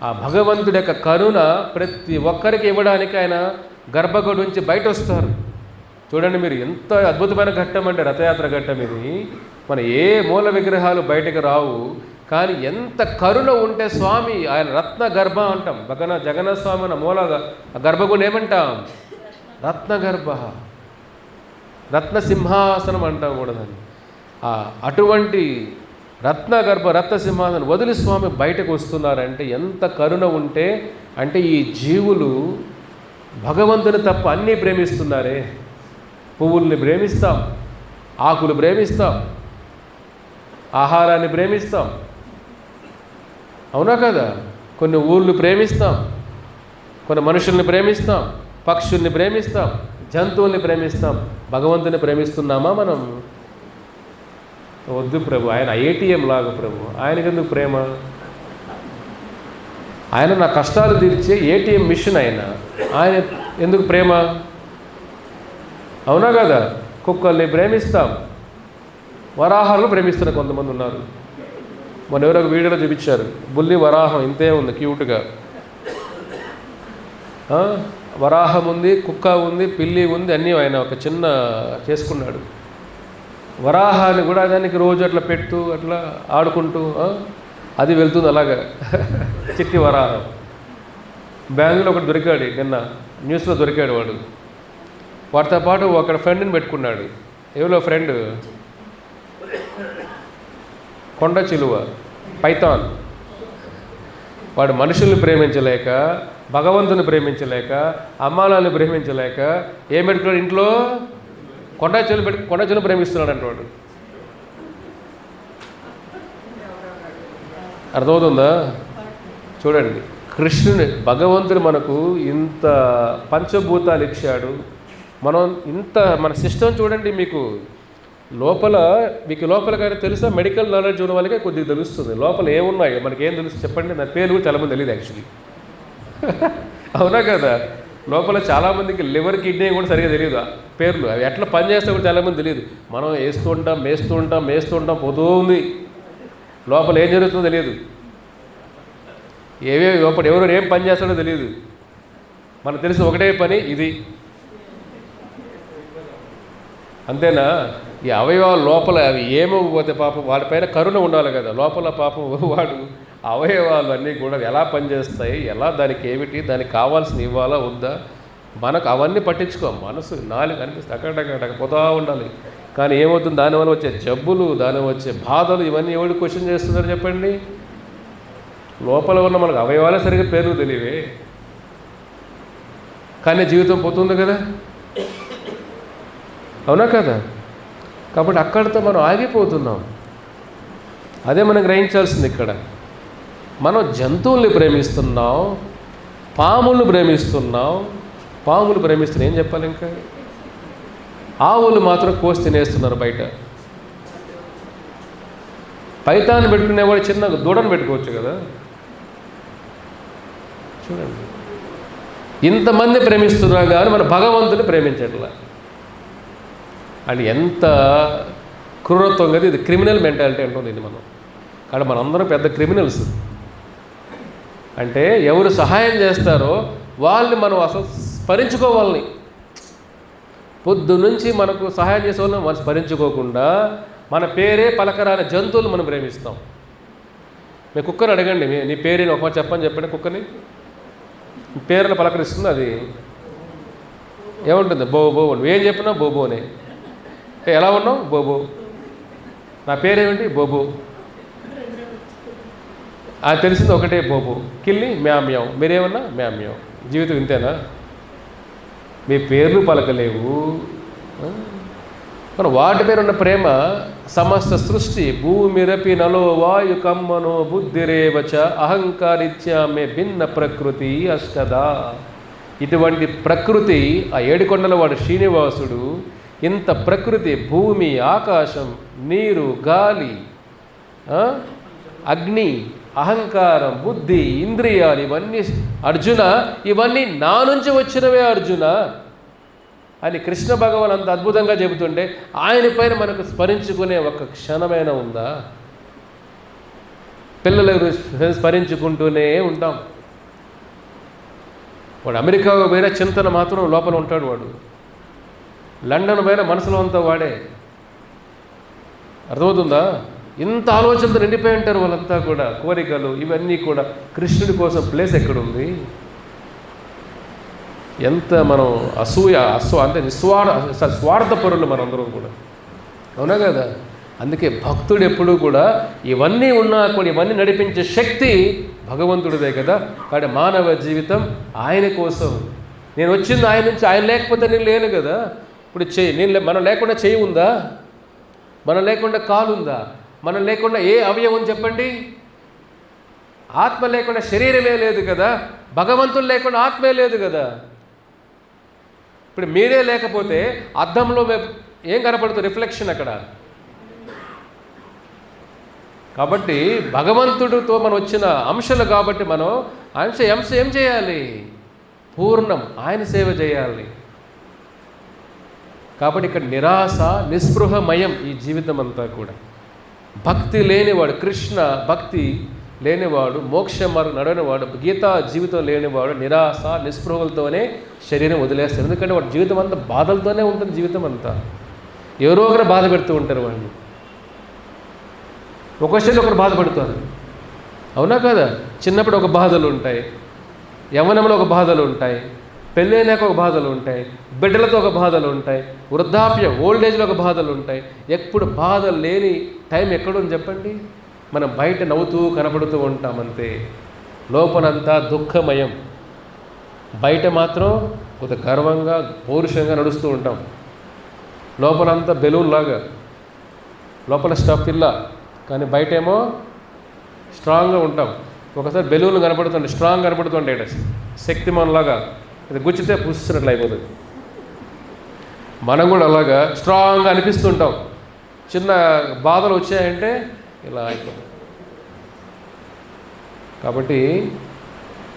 ఆ భగవంతుడి యొక్క కరుణ ప్రతి ఒక్కరికి ఇవ్వడానికి ఆయన గర్భగుడి నుంచి బయట వస్తారు. చూడండి మీరు, ఎంత అద్భుతమైన ఘట్టం అంటే రథయాత్ర ఘట్టం ఇది. మన ఏ మూల విగ్రహాలు బయటకు రావు, కానీ ఎంత కరుణ ఉంటే స్వామి ఆయన రత్న గర్భ అంటాం. జగన్నాథ స్వామి అన్న మూల గర్భగుడి ఏమంటాం? రత్నగర్భ, రత్నసింహాసనం అంటాం కూడా దాన్ని. అటువంటి రత్నగర్భ రత్నసింహాసనం వదిలి స్వామి బయటకు వస్తున్నారంటే ఎంత కరుణ ఉంటే, అంటే ఈ జీవులు భగవంతుని తప్ప అన్నీ ప్రేమిస్తున్నారే. పువ్వుల్ని ప్రేమిస్తాం, ఆకులు ప్రేమిస్తాం, ఆహారాన్ని ప్రేమిస్తాం, అవునా కదా? కొన్ని ఊళ్ళు ప్రేమిస్తాం, కొన్ని మనుషుల్ని ప్రేమిస్తాం, పక్షుల్ని ప్రేమిస్తాం, జంతువుల్ని ప్రేమిస్తాం. భగవంతుని ప్రేమిస్తున్నామా మనం? వద్దు ప్రభు, ఆయన ఏటీఎం లాగా ప్రభు. ఆయనకెందుకు ప్రేమ? ఆయన నా కష్టాలు తీర్చే ఏటీఎం మిషన్. ఆయన ఎందుకు ప్రేమ? అవునా కదా? కుక్కల్ని ప్రేమిస్తాం, వరాహాలను ప్రేమిస్తున్న కొంతమంది ఉన్నారు. మొన్న ఎవరో ఒక వీడియోలో చూపించారు, బుల్లి వరాహం ఇంతే ఉంది క్యూట్గా. వరాహం ఉంది, కుక్క ఉంది, పిల్లి ఉంది, అన్నీ ఆయన ఒక చిన్న చేసుకున్నాడు. వరాహాన్ని కూడా దానికి రోజు అట్లా పెడుతూ అట్లా ఆడుకుంటూ అది వెళ్తుంది అలాగా. చిట్టి వరాహం. బెంగళూరులో ఒకటి దొరికాడు, నిన్న న్యూస్లో దొరికాడు వాడు. వాటితో పాటు ఒక ఫ్రెండ్ని పెట్టుకున్నాడు. ఎవరో ఫ్రెండ్ కొండ చిలువ, పైథాన్. వాడు మనుషుల్ని ప్రేమించలేక, భగవంతుని ప్రేమించలేక, అమ్మానాన్ని ప్రేమించలేక ఏం పెట్టుకున్నాడు ఇంట్లో? కొండ చిలువ ప్రేమిస్తున్నాడు అంటే వాడు. అర్థమవుతుందా? చూడండి, కృష్ణుని భగవంతుడు మనకు ఇంత పంచభూతాలు ఇచ్చాడు. మనం ఇంత మన సిస్టమ్ చూడండి. మీకు లోపల తెలుసా? మెడికల్ నాలెడ్జ్ ఉన్న వాళ్ళకే కొద్దిగా తెలుస్తుంది లోపల ఏమున్నాయో. మనకేం తెలుసు చెప్పండి? నా పేరు కూడా చాలామంది తెలియదు యాక్చువల్లీ. అవునా కదా? లోపల చాలామందికి లివర్, కిడ్నీ కూడా సరిగా తెలియదు పేర్లు. అవి ఎట్లా పనిచేస్తే కూడా చాలామంది తెలియదు. మనం మేస్తూ ఉంటాం పోతూ ఉంది. లోపల ఏం జరుగుతుందో తెలియదు. లోపల ఎవరు ఏం పని చేస్తాడో తెలియదు. మనకు తెలిసిన ఒకటే పని, ఇది. అంతేనా? ఈ అవయవాలు లోపల అవి ఏమవ్వకపోతే పాపం వాడిపైన కరుణ ఉండాలి కదా. లోపల పాపం వాడు అవయవాలు అన్నీ కూడా ఎలా పనిచేస్తాయి, ఎలా దానికి ఏమిటి, దానికి కావాల్సిన ఇవ్వాలా వద్దా, మనకు అవన్నీ పట్టించుకో. మనసు నాలుగు అనిపిస్తుంది అక్కడ పోతా ఉండాలి. కానీ ఏమవుతుంది? దానివల్ల వచ్చే జబ్బులు, దానివల్ల వచ్చే బాధలు, ఇవన్నీ ఎవరు క్వశ్చన్ చేస్తున్నారు చెప్పండి? లోపల ఉన్న మనకు అవయవాలే సరిగ్గా పేర్లు తెలియవే, కానీ జీవితం పోతుంది కదా. అవునా కదా? కాబట్టి అక్కడితో మనం ఆగిపోతున్నాం. అదే మనం గ్రహించాల్సింది. ఇక్కడ మనం జంతువుల్ని ప్రేమిస్తున్నాం, పాములను ప్రేమిస్తున్నాం. ఏం చెప్పాలి ఇంకా? ఆవులు మాత్రం కోసి తినేస్తున్నారు బయట. పైతాన్ని పెట్టుకునేవాడు చిన్న దూడను పెట్టుకోవచ్చు కదా. చూడండి, ఇంతమంది ప్రేమిస్తున్నా కానీ మన భగవంతుని ప్రేమించట్లా. అది ఎంత క్రూరత్వం కదా. ఇది క్రిమినల్ మెంటాలిటీ అంటుంది ఇది మనం. కాబట్టి మనందరం పెద్ద క్రిమినల్స్. అంటే ఎవరు సహాయం చేస్తారో వాళ్ళని మనం అసలు స్మరించుకోవాలని. పొద్దు నుంచి మనకు సహాయం చేసే వాళ్ళని మనం స్మరించుకోకుండా మన పేరే పలకరాని జంతువులు మనం ప్రేమిస్తాం. మీ కుక్కని అడగండి, నీ పేరేని ఒక చెప్పండి కుక్కని. పేరును పలకరిస్తుంది, అది ఏముంటుంది? బోబో. నువ్వేం చెప్పినా బోబోనే. ఎలా ఉన్నావు? బోబో. నా పేరేమిటి? బోబో. అది తెలిసింది ఒకటే, బోబో. కిల్లి మ్యామ్యాం. మీరేమన్నా మ్యామ్యాం. జీవితం ఇంతేనా? మీ పేర్లు పలకలేవు. మన వాటి పేరు ఉన్న ప్రేమ సమస్త సృష్టి. భూమిరపి నలో వాయు కమ్మనో బుద్ధిరేవచ అహంకారిత్యామే భిన్న ప్రకృతి అష్టదా. ఇటువంటి ప్రకృతి ఆ ఏడుకొండల వాడు శ్రీనివాసుడు. ఇంత ప్రకృతి, భూమి, ఆకాశం, నీరు, గాలి, అగ్ని, అహంకారం, బుద్ధి, ఇంద్రియాలు, ఇవన్నీ అర్జున, ఇవన్నీ నా నుంచి వచ్చినవే అర్జున అని కృష్ణ భగవాన్ అంత అద్భుతంగా చెబుతుంటే ఆయన పైన మనకు స్మరించుకునే ఒక క్షణమైనా ఉందా? పిల్లలు స్మరించుకుంటూనే ఉంటాం. వాడు అమెరికా పోయిన చింతన మాత్రం లోపల ఉంటాడు. వాడు లండన్ పోయిన మనసులో అంతా వాడే. అర్థమవుతుందా? ఇంత ఆలోచనతో నిండిపోయి ఉంటారు వాళ్ళంతా కూడా. కోరికలు ఇవన్నీ కూడా. కృష్ణుడి కోసం ప్లేస్ ఎక్కడుంది? ఎంత మనం అంటే స్వార్థపరులు మనందరం కూడా, అవునా కదా? అందుకే భక్తుడు ఎప్పుడూ కూడా ఇవన్నీ ఉన్నా కూడా ఇవన్నీ నడిపించే శక్తి భగవంతుడిదే కదా. కాబట్టి మానవ జీవితం ఆయన కోసం. నేను వచ్చింది ఆయన నుంచి, ఆయన లేకపోతే నేను లేను కదా. ఇప్పుడు మనం లేకుండా చేయి ఉందా? మనం లేకుండా కాలు ఉందా? మనం లేకుండా ఏ అవయవం చెప్పండి? ఆత్మ లేకుండా శరీరమే లేదు కదా. భగవంతుడు లేకుండా ఆత్మే లేదు కదా. ఇప్పుడు మీరే లేకపోతే అద్దంలో ఏం కనపడుతుంది? రిఫ్లెక్షన్ అక్కడ. కాబట్టి భగవంతుడితో మనం వచ్చిన అంశాలు కాబట్టి మనం అంశ ఏం చేయాలి? పూర్ణం ఆయన సేవ చేయాలి. కాబట్టి ఇక్కడ నిరాశ నిస్పృహమయం ఈ జీవితం అంతా కూడా. భక్తి లేనివాడు, కృష్ణ భక్తి లేనివాడు, మోక్ష మార్గం నడవనివాడు, గీతా జీవితం లేనివాడు నిరాశ నిస్పృహలతోనే శరీరం వదిలేస్తాడు. ఎందుకంటే వాడి జీవితం అంతా బాధలతోనే ఉంటుంది. జీవితం అంతా ఎవరో ఒకరు బాధ పెడుతూ ఉంటారు వాడిని. ఒక్కొక్కసారి ఒకరు బాధపడుతారు, అవునా కదా? చిన్నప్పుడు ఒక బాధలు ఉంటాయి, యవ్వనంలో ఒక బాధలు ఉంటాయి, పెళ్ళైనాక ఒక బాధలు ఉంటాయి, బిడ్డలతో ఒక బాధలు ఉంటాయి, వృద్ధాప్యం ఓల్డేజ్లో ఒక బాధలు ఉంటాయి. ఎప్పుడు బాధలు లేని టైం ఎక్కడుంది చెప్పండి? మనం బయట నవ్వుతూ కనపడుతూ ఉంటాం అంతే. లోపలంతా దుఃఖమయం. బయట మాత్రం కొంత గర్వంగా పౌరుషంగా నడుస్తూ ఉంటాం. లోపలంతా బెలూన్ లాగా, లోపల స్టఫ్ ఇల్లా, కానీ బయటేమో స్ట్రాంగ్గా ఉంటాం. ఒకసారి బెలూన్లు కనపడుతుంటాయి, స్ట్రాంగ్ కనపడుతుంటాయి, శక్తిమాన్ లాగా. ఇది గుచ్చితే పుస్తున్నట్లు అయిపోతుంది. మనం కూడా అలాగా స్ట్రాంగ్గా అనిపిస్తుంటాం. చిన్న బాధలు వచ్చాయంటే ఇలా అయిపోతుంది. కాబట్టి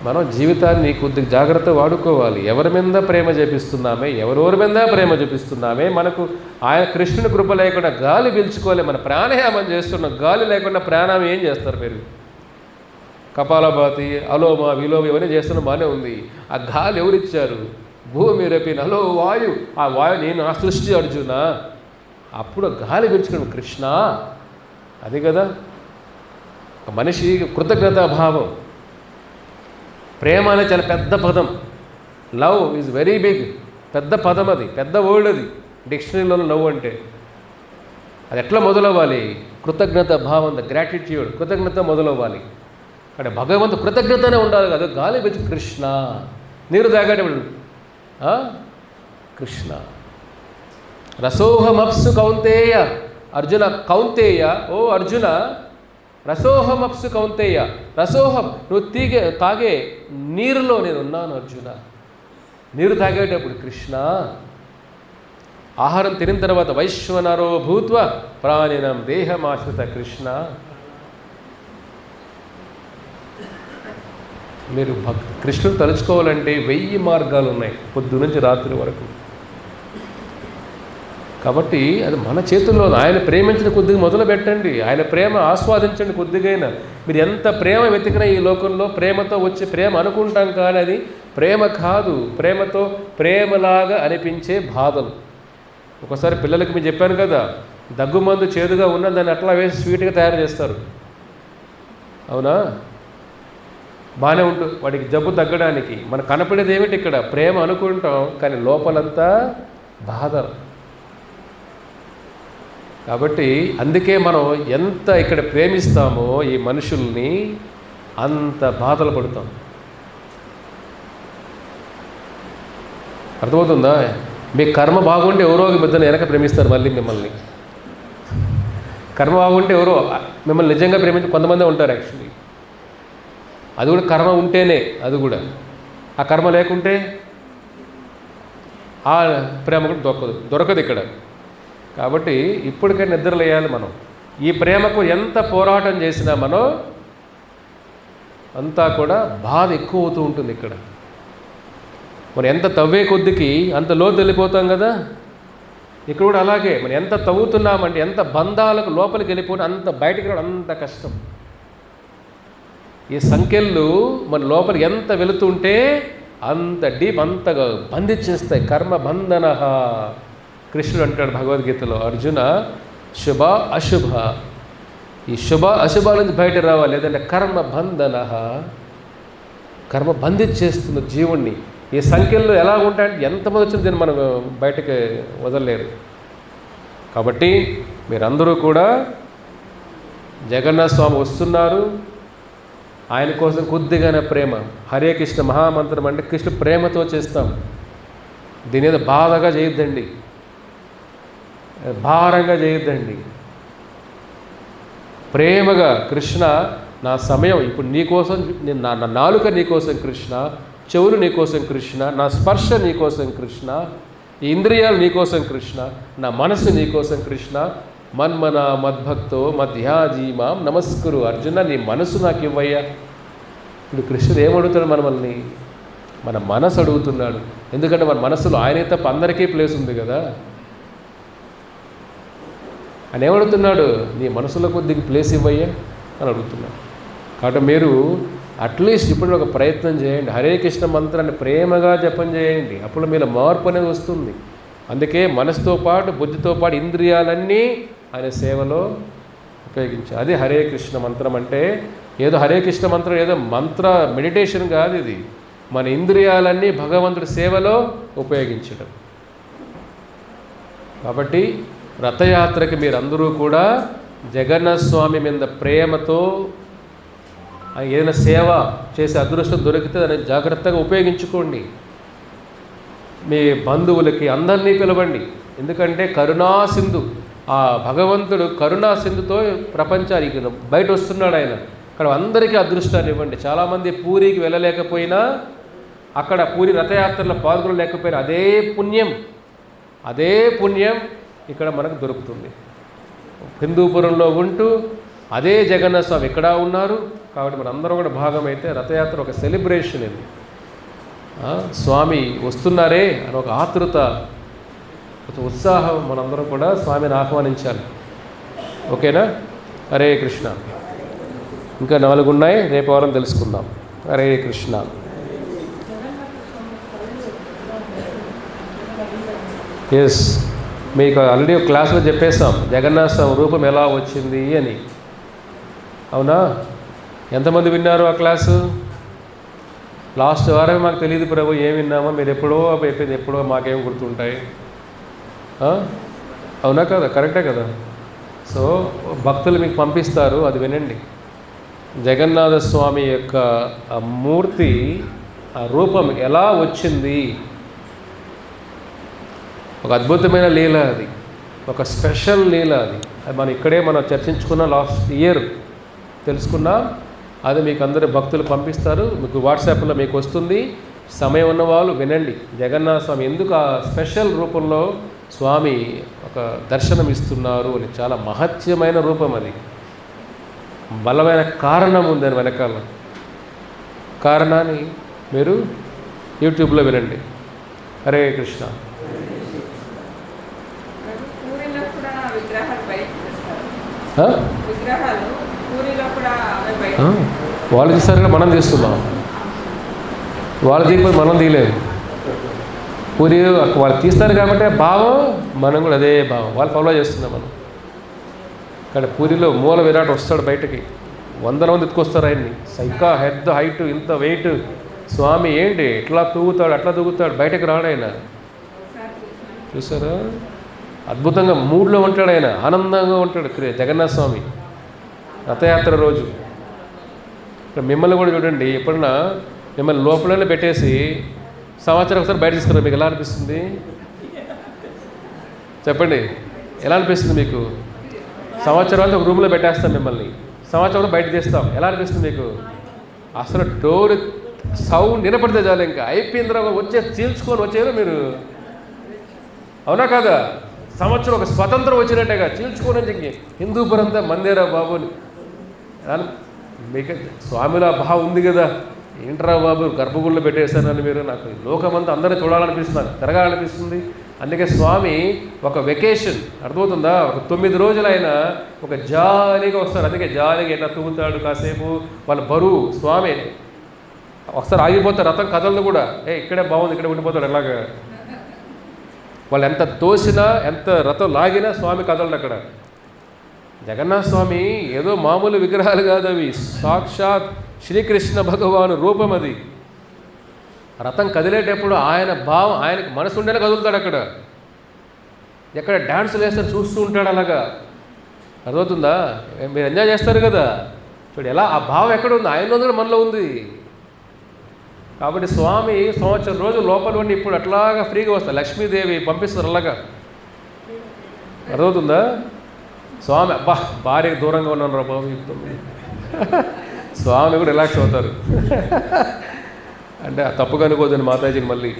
మనం జీవితాన్ని కొద్దిగా జాగ్రత్త వాడుకోవాలి. ఎవరి మీద ప్రేమ చూపిస్తున్నామే, ఎవరెవరి మీద ప్రేమ చూపిస్తున్నామే. మనకు ఆయన కృష్ణుని కృప లేకుండా గాలి పీల్చుకోవాలి. మన ప్రాణాయామం చేస్తున్నాం, గాలి లేకుండా ప్రాణాయామం ఏం చేస్తారు మీరు? కపాలభాతి, అలోమ విలోమ ఇవన్నీ చేస్తున్న బాగానే ఉంది. ఆ గాలి ఎవరిచ్చారు? భూమి రేపిన అలో వాయు. ఆ వాయు నేను ఆ సృష్టి అర్జున. అప్పుడు గాలి పీల్చుకోండి కృష్ణ, అది కదా. ఒక మనిషి కృతజ్ఞతాభావం. ప్రేమ అనేది చాలా పెద్ద పదం. లవ్ ఈజ్ వెరీ బిగ్, పెద్ద పదం, అది పెద్ద వర్డ్. అది డిక్షనరీలో లవ్ అంటే అది ఎట్లా మొదలవ్వాలి? కృతజ్ఞత భావం, గ్రాటిట్యూడ్, కృతజ్ఞత మొదలవ్వాలి. అంటే భగవంతు కృతజ్ఞతనే ఉండాలి కదా. గాలి పెంచి కృష్ణ, నీరు తాగేటప్పుడు కృష్ణ. రసోహమప్సు కౌంతేయ, అర్జున కౌంతేయ, ఓ అర్జున రసోహమప్సు కౌంతేయ. రసోహం, నువ్వు తాగే నీరులో నేను ఉన్నాను అర్జున. నీరు తాగేటప్పుడు కృష్ణ. ఆహారం తినిన తర్వాత వైశ్వనరో భూత్వ ప్రాణినం దేహమాశ్రిత కృష్ణ. మీరు కృష్ణుని తలుచుకోవాలంటే 1000 మార్గాలు ఉన్నాయి, పొద్దు నుంచి రాత్రి వరకు. కాబట్టి అది మన చేతుల్లో. ఆయన ప్రేమించిన కొద్దిగా మొదలు పెట్టండి, ఆయన ప్రేమ ఆస్వాదించండి కొద్దిగైనా. మీరు ఎంత ప్రేమ వెతికినా ఈ లోకంలో ప్రేమతో వచ్చే ప్రేమ అనుకుంటాం, కానీ అది ప్రేమ కాదు. ప్రేమతో ప్రేమలాగా అనిపించే బాధలు. ఒకసారి పిల్లలకి మీరు చెప్పాను కదా, దగ్గుమందు చేదుగా ఉన్న దాన్ని అట్లా వేసి స్వీట్గా తయారు చేస్తారు, అవునా? బాగానే ఉంటుంది వాడికి జబ్బు తగ్గడానికి. మనకు కనపడేది ఏమిటి? ఇక్కడ ప్రేమ అనుకుంటాం, కానీ లోపలంతా బాధలు. కాబట్టి అందుకే మనం ఎంత ఇక్కడ ప్రేమిస్తామో ఈ మనుషుల్ని అంత బాధలు పడుతాం. అర్థమవుతుందా? మీ కర్మ బాగుంటే ఎవరో ఒక పెద్దలు వెనక ప్రేమిస్తారు మళ్ళీ మిమ్మల్ని. కర్మ బాగుంటే ఎవరో మిమ్మల్ని నిజంగా ప్రేమించి కొంతమంది ఉంటారు యాక్చువల్లీ. అది కూడా కర్మ ఉంటేనే, అది కూడా. ఆ కర్మ లేకుంటే ఆ ప్రేమ కూడా దొరకదు ఇక్కడ. కాబట్టి ఇప్పటికే నిద్రలేయాలి మనం. ఈ ప్రేమకు ఎంత పోరాటం చేసినా మనం అంతా కూడా బాధ ఎక్కువ అవుతూ ఉంటుంది ఇక్కడ. మనం ఎంత తవ్వే కొద్దికి అంత లోతు వెళ్ళిపోతాం కదా. ఇక్కడ కూడా అలాగే మనం ఎంత తవ్వుతున్నామంటే, ఎంత బంధాలకు లోపలికి వెళ్ళిపోతే అంత బయటికి రావడం అంత కష్టం. ఈ సంఖ్యలు మన లోపలికి ఎంత వెళుతుంటే అంత డీప్, అంతగా బంధించేస్తాయి. కర్మ బంధన. కృష్ణుడు అంటాడు భగవద్గీతలో, అర్జున శుభ అశుభ, ఈ శుభ అశుభాల నుంచి బయట రావాలి, లేదంటే కర్మ బంధన. కర్మ బంధించేస్తుంది జీవుణ్ణి. ఈ సంఖ్యలు ఎలా ఉంటాయంటే ఎంతమంది వచ్చినా దీన్ని మనం బయటకి వదలలేరు. కాబట్టి మీరందరూ కూడా జగన్నాథ స్వామి వస్తున్నారు, ఆయన కోసం కొద్దిగానే ప్రేమ. హరే కృష్ణ మహామంత్రం అంటే కృష్ణ ప్రేమతో చేస్తాం. దీని మీద బాధగా చేయొద్దండి, భారంగా చేయొద్దండి. ప్రేమగా కృష్ణ నా సమయం ఇప్పుడు నీకోసం, నా నాలుక నీకోసం కృష్ణ, చెవులు నీకోసం కృష్ణ, నా స్పర్శ నీకోసం కృష్ణ, ఈ ఇంద్రియాలు నీకోసం కృష్ణ, నా మనసు నీకోసం కృష్ణ. మన్మన మద్భక్తో మధ్యాజీమాం నమస్కురు. అర్జున నీ మనసు నాకు ఇవ్వయ్యా. ఇప్పుడు కృష్ణుడు ఏమడుగుతాడు మనల్ని? మన మనసు అడుగుతున్నాడు. ఎందుకంటే మన మనసులో ఆయనే తప్ప అందరికీ ప్లేస్ ఉంది కదా. ఆయన ఏమడుగుతున్నాడు? నీ మనసులో కొద్దిగా ప్లేస్ ఇవ్వయ్యా అని అడుగుతున్నాడు. కాబట్టి మీరు అట్లీస్ట్ ఇప్పుడు ఒక ప్రయత్నం చేయండి. హరే కృష్ణ మంత్రాన్ని ప్రేమగా జపం చేయండి. అప్పుడు మీలో మార్పు అనేది వస్తుంది. అందుకే మనసుతో పాటు బుద్ధితో పాటు ఇంద్రియాలన్నీ ఆయన సేవలో ఉపయోగించాలి. అది హరే కృష్ణ మంత్రం అంటే. ఏదో హరే కృష్ణ మంత్రం ఏదో మంత్ర మెడిటేషన్ కాదు. ఇది మన ఇంద్రియాలన్నీ భగవంతుడి సేవలో ఉపయోగించడం. కాబట్టి రథయాత్రకి మీరందరూ కూడా జగన్నాథ స్వామి మీద ప్రేమతో ఏదైనా సేవ చేసే అదృష్టం దొరికితే దాన్ని జాగ్రత్తగా ఉపయోగించుకోండి. మీ బంధువులకి అందరినీ పిలవండి. ఎందుకంటే కరుణాసింధు, ఆ భగవంతుడు కరుణాసింధుతో ప్రపంచానికి బయట వస్తున్నాడు ఆయన. అక్కడ అందరికీ అదృష్టాన్ని ఇవ్వండి. చాలామంది పూరికి వెళ్ళలేకపోయినా, అక్కడ పూరి రథయాత్రలో పాల్గొనలేకపోయినా అదే పుణ్యం ఇక్కడ మనకు దొరుకుతుంది. హిందూపురంలో ఉంటూ అదే జగన్నాథ స్వామి ఇక్కడ ఉన్నారు. కాబట్టి మనందరం కూడా భాగమైతే రథయాత్ర ఒక సెలబ్రేషన్. ఇది స్వామి వస్తున్నారే అని ఒక ఆతృత, ఒక ఉత్సాహం మనందరం కూడా స్వామిని ఆహ్వానించాలి. ఓకేనా? హరే కృష్ణ. ఇంకా 4 ఉన్నాయి, రేపు వారం తెలుసుకుందాం. హరే కృష్ణ. ఎస్, మీకు ఆల్రెడీ ఒక క్లాస్లో చెప్పేస్తాం జగన్నాథ స్వామి రూపం ఎలా వచ్చింది అని. అవునా? ఎంతమంది విన్నారు ఆ క్లాసు? లాస్ట్ వారమే మాకు తెలియదు ప్రభు, ఏం విన్నామో మీరు ఎప్పుడో అయిపోయింది, ఎప్పుడో మాకేం గుర్తుంటాయి. అవునా కదా? కరెక్టే కదా? సో భక్తులు మీకు పంపిస్తారు, అది వినండి. జగన్నాథ స్వామి యొక్క ఆ మూర్తి, ఆ రూపం ఎలా వచ్చింది, ఒక అద్భుతమైన లీల అది, ఒక స్పెషల్ లీల అది. అది మనం చర్చించుకున్న లాస్ట్ ఇయర్ తెలుసుకున్నాం. అది మీకు అందరు భక్తులు పంపిస్తారు, మీకు వాట్సాప్లో మీకు వస్తుంది. సమయం ఉన్న వాళ్ళు వినండి. జగన్నాథ స్వామి ఎందుకు ఆ స్పెషల్ రూపంలో స్వామి ఒక దర్శనం ఇస్తున్నారు అని. చాలా మహత్యమైన రూపం అది. బలమైన కారణం ఉందని వెనకాల. కారణాన్ని మీరు యూట్యూబ్లో వినండి. హరే కృష్ణ. వాళ్ళు తీస్తారు, మనం తీస్తున్నాం. వాళ్ళు తీయకపోతే మనం తీయలేదు. పూరి వాళ్ళు తీస్తారు కాబట్టి భావం, మనం కూడా అదే భావం వాళ్ళు ఫాలో చేస్తున్నాం మనం. కానీ పూరిలో మూల విరాట్ వస్తాడు బయటకి, 100 మంది ఎత్తుకొస్తారు ఆయన్ని. సైకా హెడ్ హైట్, ఇంత వెయిట్. స్వామి ఏంటి ఇట్లా తూగుతాడు, అట్లా తూగుతాడు, బయటకు రాడు ఆయన. చూసారా? అద్భుతంగా మూడ్లో ఉంటాడు ఆయన, ఆనందంగా ఉంటాడు జగన్నాథ స్వామి రథయాత్ర రోజు. ఇక్కడ మిమ్మల్ని కూడా చూడండి, ఎప్పుడన్నా మిమ్మల్ని లోపలనే పెట్టేసి సంవత్సరం ఒకసారి బయట తీసుకున్నారు, మీకు ఎలా అనిపిస్తుంది చెప్పండి? ఎలా అనిపిస్తుంది మీకు? సంవత్సరం అంతా ఒక రూమ్లో పెట్టేస్తాం మిమ్మల్ని, సంవత్సరం బయట తీస్తాం, ఎలా అనిపిస్తుంది మీకు? అసలు డోర్ సౌండ్ వినపడితే చాలు, ఇంకా అయిపోయిన తర్వాత చీల్చుకొని వచ్చారు మీరు. అవునా కాదా? సంవత్సరం ఒక స్వతంత్రం వచ్చినట్టుగా చీల్చుకొని ఇంకే హిందూపురంతా మందేరా బాబుని. మీకు స్వామిలో భావం ఉంది కదా, ఏంట్రా బాబు గర్భగుళ్ళు పెట్టేశానని మీరు, నాకు లోకమంతా అందరినీ చూడాలనిపిస్తున్నారు, తిరగాలనిపిస్తుంది. అందుకే స్వామి ఒక వెకేషన్, అర్థమవుతుందా? ఒక 9 రోజులు ఆయన ఒక జాలీగా వస్తారు. అందుకే జాలీగా ఎట్లా తూగుతాడు కాసేపు. వాళ్ళ బరువు స్వామి ఒకసారి ఆగిపోతారు, రథం కదలదు కూడా. ఇక్కడే బాగుంది, ఇక్కడే ఉండిపోతాడు. ఎలాగా వాళ్ళు ఎంత తోసినా, ఎంత రథం లాగినా స్వామి కదలడు అక్కడ. జగన్నాథ స్వామి ఏదో మామూలు విగ్రహాలు కాదు అవి, సాక్షాత్ శ్రీకృష్ణ భగవాను రూపం అది. రథం కదిలేటప్పుడు ఆయన భావం, ఆయనకు మనసు ఉండేనే కదులుతాడు. అక్కడ ఎక్కడ డ్యాన్సులు వేస్తారు చూస్తూ ఉంటాడు. అలాగా అర్థమవుతుందా? మీరు ఎంజాయ్ చేస్తారు కదా, చూడు ఎలా ఆ భావం ఎక్కడ ఉంది, ఆయన కూడా మనలో ఉంది. కాబట్టి స్వామి సంవత్సరం రోజులు లోపల ఉండి ఇప్పుడు అట్లాగా ఫ్రీగా వస్తారు. లక్ష్మీదేవి పంపిస్తారు అలాగా. అర్థమవుతుందా? స్వామి అబ్బా భార్యకు దూరంగా ఉన్నాను రా బాబు, స్వామి కూడా రిలాక్స్ అవుతారు. అంటే తప్పుగా అనుకోదని మాతాజీని మళ్ళీ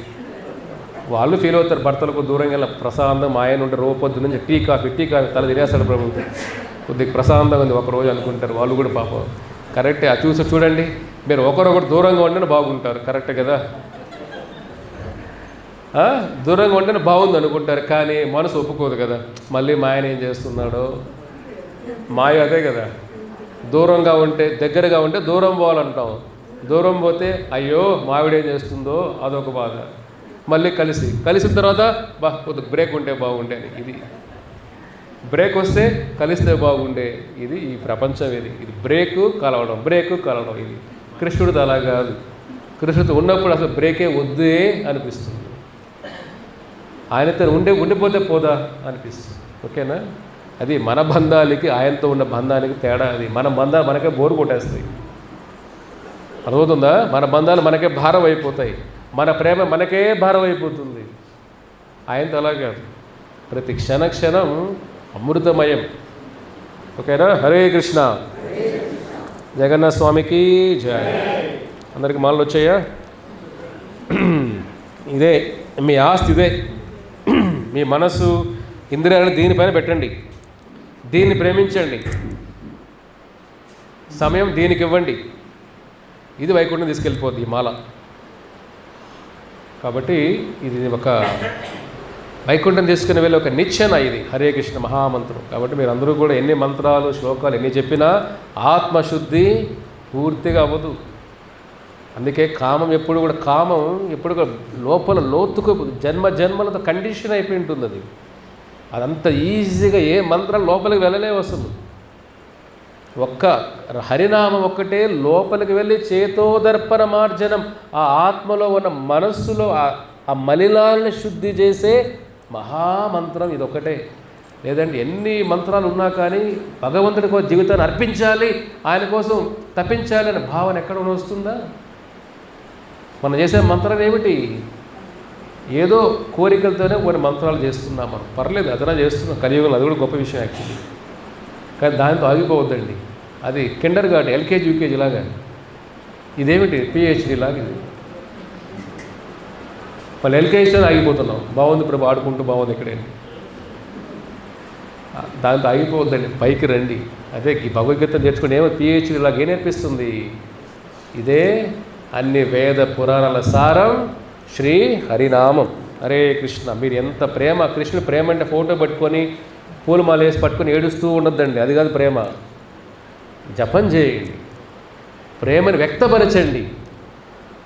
వాళ్ళు ఫీల్ అవుతారు. భర్తలకు దూరంగా వెళ్ళిన ప్రశాంతం ఆయన ఉంటే రూపొద్దు నుంచి టీ కాఫీ తల తినేస్తాడు ప్రభు, కొద్దిగా ప్రశాంతంగా ఉంది ఒకరోజు అనుకుంటారు వాళ్ళు కూడా. పాపం కరెక్టే. అది చూడండి మీరు ఒకరొకరు దూరంగా ఉంటేనే బాగుంటారు. కరెక్టే కదా? దూరంగా ఉంటేనే బాగుంది అనుకుంటారు, కానీ మనసు ఒప్పుకోదు కదా. మళ్ళీ మా ఆయన ఏం చేస్తున్నాడో, మాయ అదే కదా. దూరంగా ఉంటే దగ్గరగా ఉంటే దూరం పోవాలంటాం, దూరం పోతే అయ్యో మావిడేం చేస్తుందో అదొక బాధ. మళ్ళీ కలిసిన తర్వాత కొద్దిగా బ్రేక్ ఉంటే బాగుండే అని, ఇది బ్రేక్ వస్తే కలిస్తే బాగుండే, ఇది ఈ ప్రపంచం. ఇది బ్రేకు కలవడం. ఇది కృష్ణుడితో అలా కాదు. కృష్ణుడితో ఉన్నప్పుడు అసలు బ్రేకే వద్దే అనిపిస్తుంది. ఆయనతో ఉండిపోతే పోదా అనిపిస్తుంది. ఓకేనా? అది మన బంధాలకి ఆయనతో ఉన్న బంధానికి తేడా. అది మన బంధాలు మనకే బోరు కొట్టేస్తాయి. అర్థమవుతుందా? మన బంధాలు మనకే భారం అయిపోతాయి, మన ప్రేమ మనకే భారం అయిపోతుంది. ఆయనతో అలా కాదు, ప్రతి క్షణం అమృతమయం. ఓకేనా? హరే కృష్ణ. జగన్నాథ స్వామికి జయ. అందరికి మాలలు వచ్చాయా? ఇదే మీ ఆస్తి, ఇదే మీ మనసు, ఇంద్రియాలను దీనిపైన పెట్టండి, దీన్ని ప్రేమించండి, సమయం దీనికి ఇవ్వండి. ఇది వైకుంఠం తీసుకెళ్ళిపోద్ది ఈ మాల. కాబట్టి ఇది ఒక వైకుంఠం తీసుకుని వెళ్ళి ఒక నిచ్చెన ఇది హరే కృష్ణ మహామంత్రం. కాబట్టి మీరు అందరూ కూడా ఎన్ని మంత్రాలు శ్లోకాలు ఎన్ని చెప్పినా ఆత్మశుద్ధి పూర్తిగా అవ్వదు. అందుకే కామం ఎప్పుడు కూడా లోపల లోతుకు జన్మలతో కండిషన్ అయిపోయి ఉంటుంది. అది అదంత ఈజీగా ఏ మంత్రం లోపలికి వెళ్ళలేవు అసలు. ఒక్క హరినామం ఒక్కటే లోపలికి వెళ్ళి చేతోదర్పణ మార్జనం, ఆ ఆత్మలో ఉన్న మనస్సులో ఆ మలినాల్ని శుద్ధి చేసే మహామంత్రం ఇదొక్కటే. లేదంటే ఎన్ని మంత్రాలు ఉన్నా కానీ భగవంతుడి కోసం జీవితాన్ని అర్పించాలి, ఆయన కోసం తప్పించాలి అనే భావన ఎక్కడ వస్తుందా? మనం చేసే మంత్రం ఏమిటి? ఏదో కోరికలతోనే కొన్ని మంత్రాలు చేస్తున్నాం మనం. పర్లేదు, అదనా చేస్తున్నాం కలియుగంలో, అది కూడా గొప్ప విషయం యాక్చువల్లీ. కానీ దాంతో ఆగిపోవద్దండి. అది కిండర్ గార్డెన్, ఎల్కేజీ యూకేజీ లాగా. ఇదేమిటి పిహెచ్డి లాగా. ఇది మళ్ళీ ఎల్కేజీతో ఆగిపోతున్నాం. బాగుంది ప్రభు, ఆడుకుంటూ బాగుంది ఇక్కడేంటి, దాంతో ఆగిపోవద్దండి, పైకి రండి. అదే ఈ భగవద్గీత నేర్చుకుని ఏమో పిహెచ్డి లాగా ఏం నేర్పిస్తుంది? ఇదే అన్ని వేద పురాణాల సారం, శ్రీ హరినామం. హరే కృష్ణ. మీరు ఎంత ప్రేమ, కృష్ణుడు ప్రేమ అంటే ఫోటో పట్టుకొని పూలమాల వేసి పట్టుకొని ఏడుస్తూ ఉండొద్దండి, అది కాదు ప్రేమ. జపం చేయండి, ప్రేమని వ్యక్తపరచండి.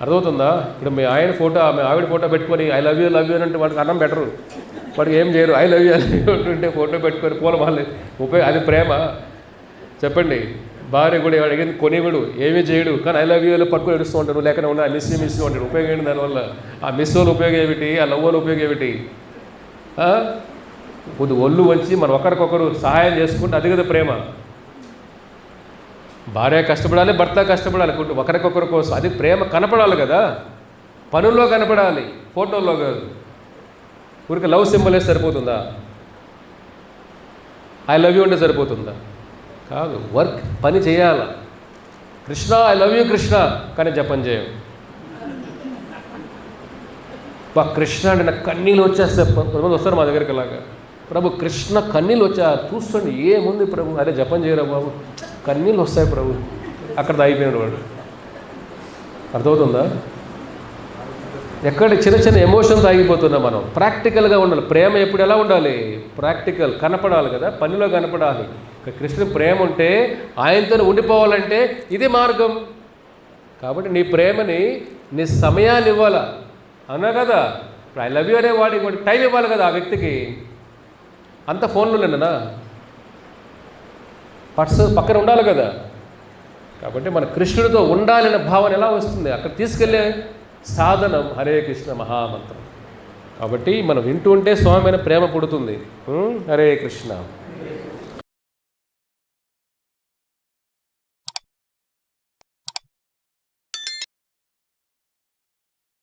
అర్థమవుతుందా? ఇప్పుడు మీ ఆయన ఫోటో, మీ ఆవిడ ఫోటో పెట్టుకొని ఐ లవ్ యూ అని అంటే వాడికి అన్నం పెట్టరు, వాడికి ఏం చేయరు. ఐ లవ్ యూ అంటుంటే ఫోటో పెట్టుకొని పూలమాల అది ప్రేమ? చెప్పండి. భార్య కూడా అడిగింది కొనివ్వడు, ఏమీ చేయడు, కానీ ఐ లవ్ యూలో పట్టుకొని ఏడుస్తూ ఉంటాడు, లేకపోతే ఉన్నా మిస్ ఉంటాడు. ఉపయోగం ఏంటి దానివల్ల? ఆ మిస్ వాళ్ళ ఉపయోగం ఏమిటి? ఆ లవ్ వాళ్ళ ఉపయోగం ఏమిటి? కొద్ది ఒళ్ళు వంచి మనం ఒకరికొకరు సహాయం చేసుకుంటే అది కదా ప్రేమ. భార్య కష్టపడాలి, భర్త కష్టపడాలి, ఒకరికొకరి కోసం. అది ప్రేమ కనపడాలి కదా, పనుల్లో కనపడాలి, ఫోటోల్లో కాదు. ఊరికి లవ్ సింబల్ వేస్తే సరిపోతుందా? ఐ లవ్ యూ అంటే సరిపోతుందా? కాదు, వర్క్, పని చేయాల. Krishna I love you Krishna, కానీ జపం చేయం. కృష్ణ అంటే నాకు కన్నీళ్ళు వచ్చేస్తే కొంతమంది వస్తారు మా దగ్గరికి. అలాగా ప్రభు కృష్ణ కన్నీళ్ళు వచ్చా చూస్తుండే, ఏముంది ప్రభు, అదే జపం చేయరా బాబు, కన్నీళ్ళు వస్తాయి ప్రభు. అక్కడ అయిపోయినాడు వాడు. అర్థమవుతుందా? ఎక్కడ చిన్న ఎమోషన్స్ ఆగిపోతున్నాం మనం. ప్రాక్టికల్గా ఉండాలి. ప్రేమ ఎప్పుడు ఎలా ఉండాలి? ప్రాక్టికల్, కనపడాలి కదా, పనిలో కనపడాలి. కృష్ణుడి ప్రేమ ఉంటే ఆయనతో ఉండిపోవాలంటే ఇది మార్గం. కాబట్టి నీ ప్రేమని నీ సమయాన్ని ఇవ్వాలా అన్నా కదా. ఇప్పుడు ఐ లవ్ యూ అనే వాడికి టైం ఇవ్వాలి కదా ఆ వ్యక్తికి. అంత ఫోన్లోనేనా? పర్స్ పక్కన ఉండాలి కదా. కాబట్టి మన కృష్ణుడితో ఉండాలనే భావన ఎలా వస్తుంది? అక్కడ తీసుకెళ్ళే సాధనం హరే కృష్ణ మహామంత్రం. కాబట్టి మనం వింటూ ఉంటే స్వామి మీద ప్రేమ పుడుతుంది. హరే కృష్ణ.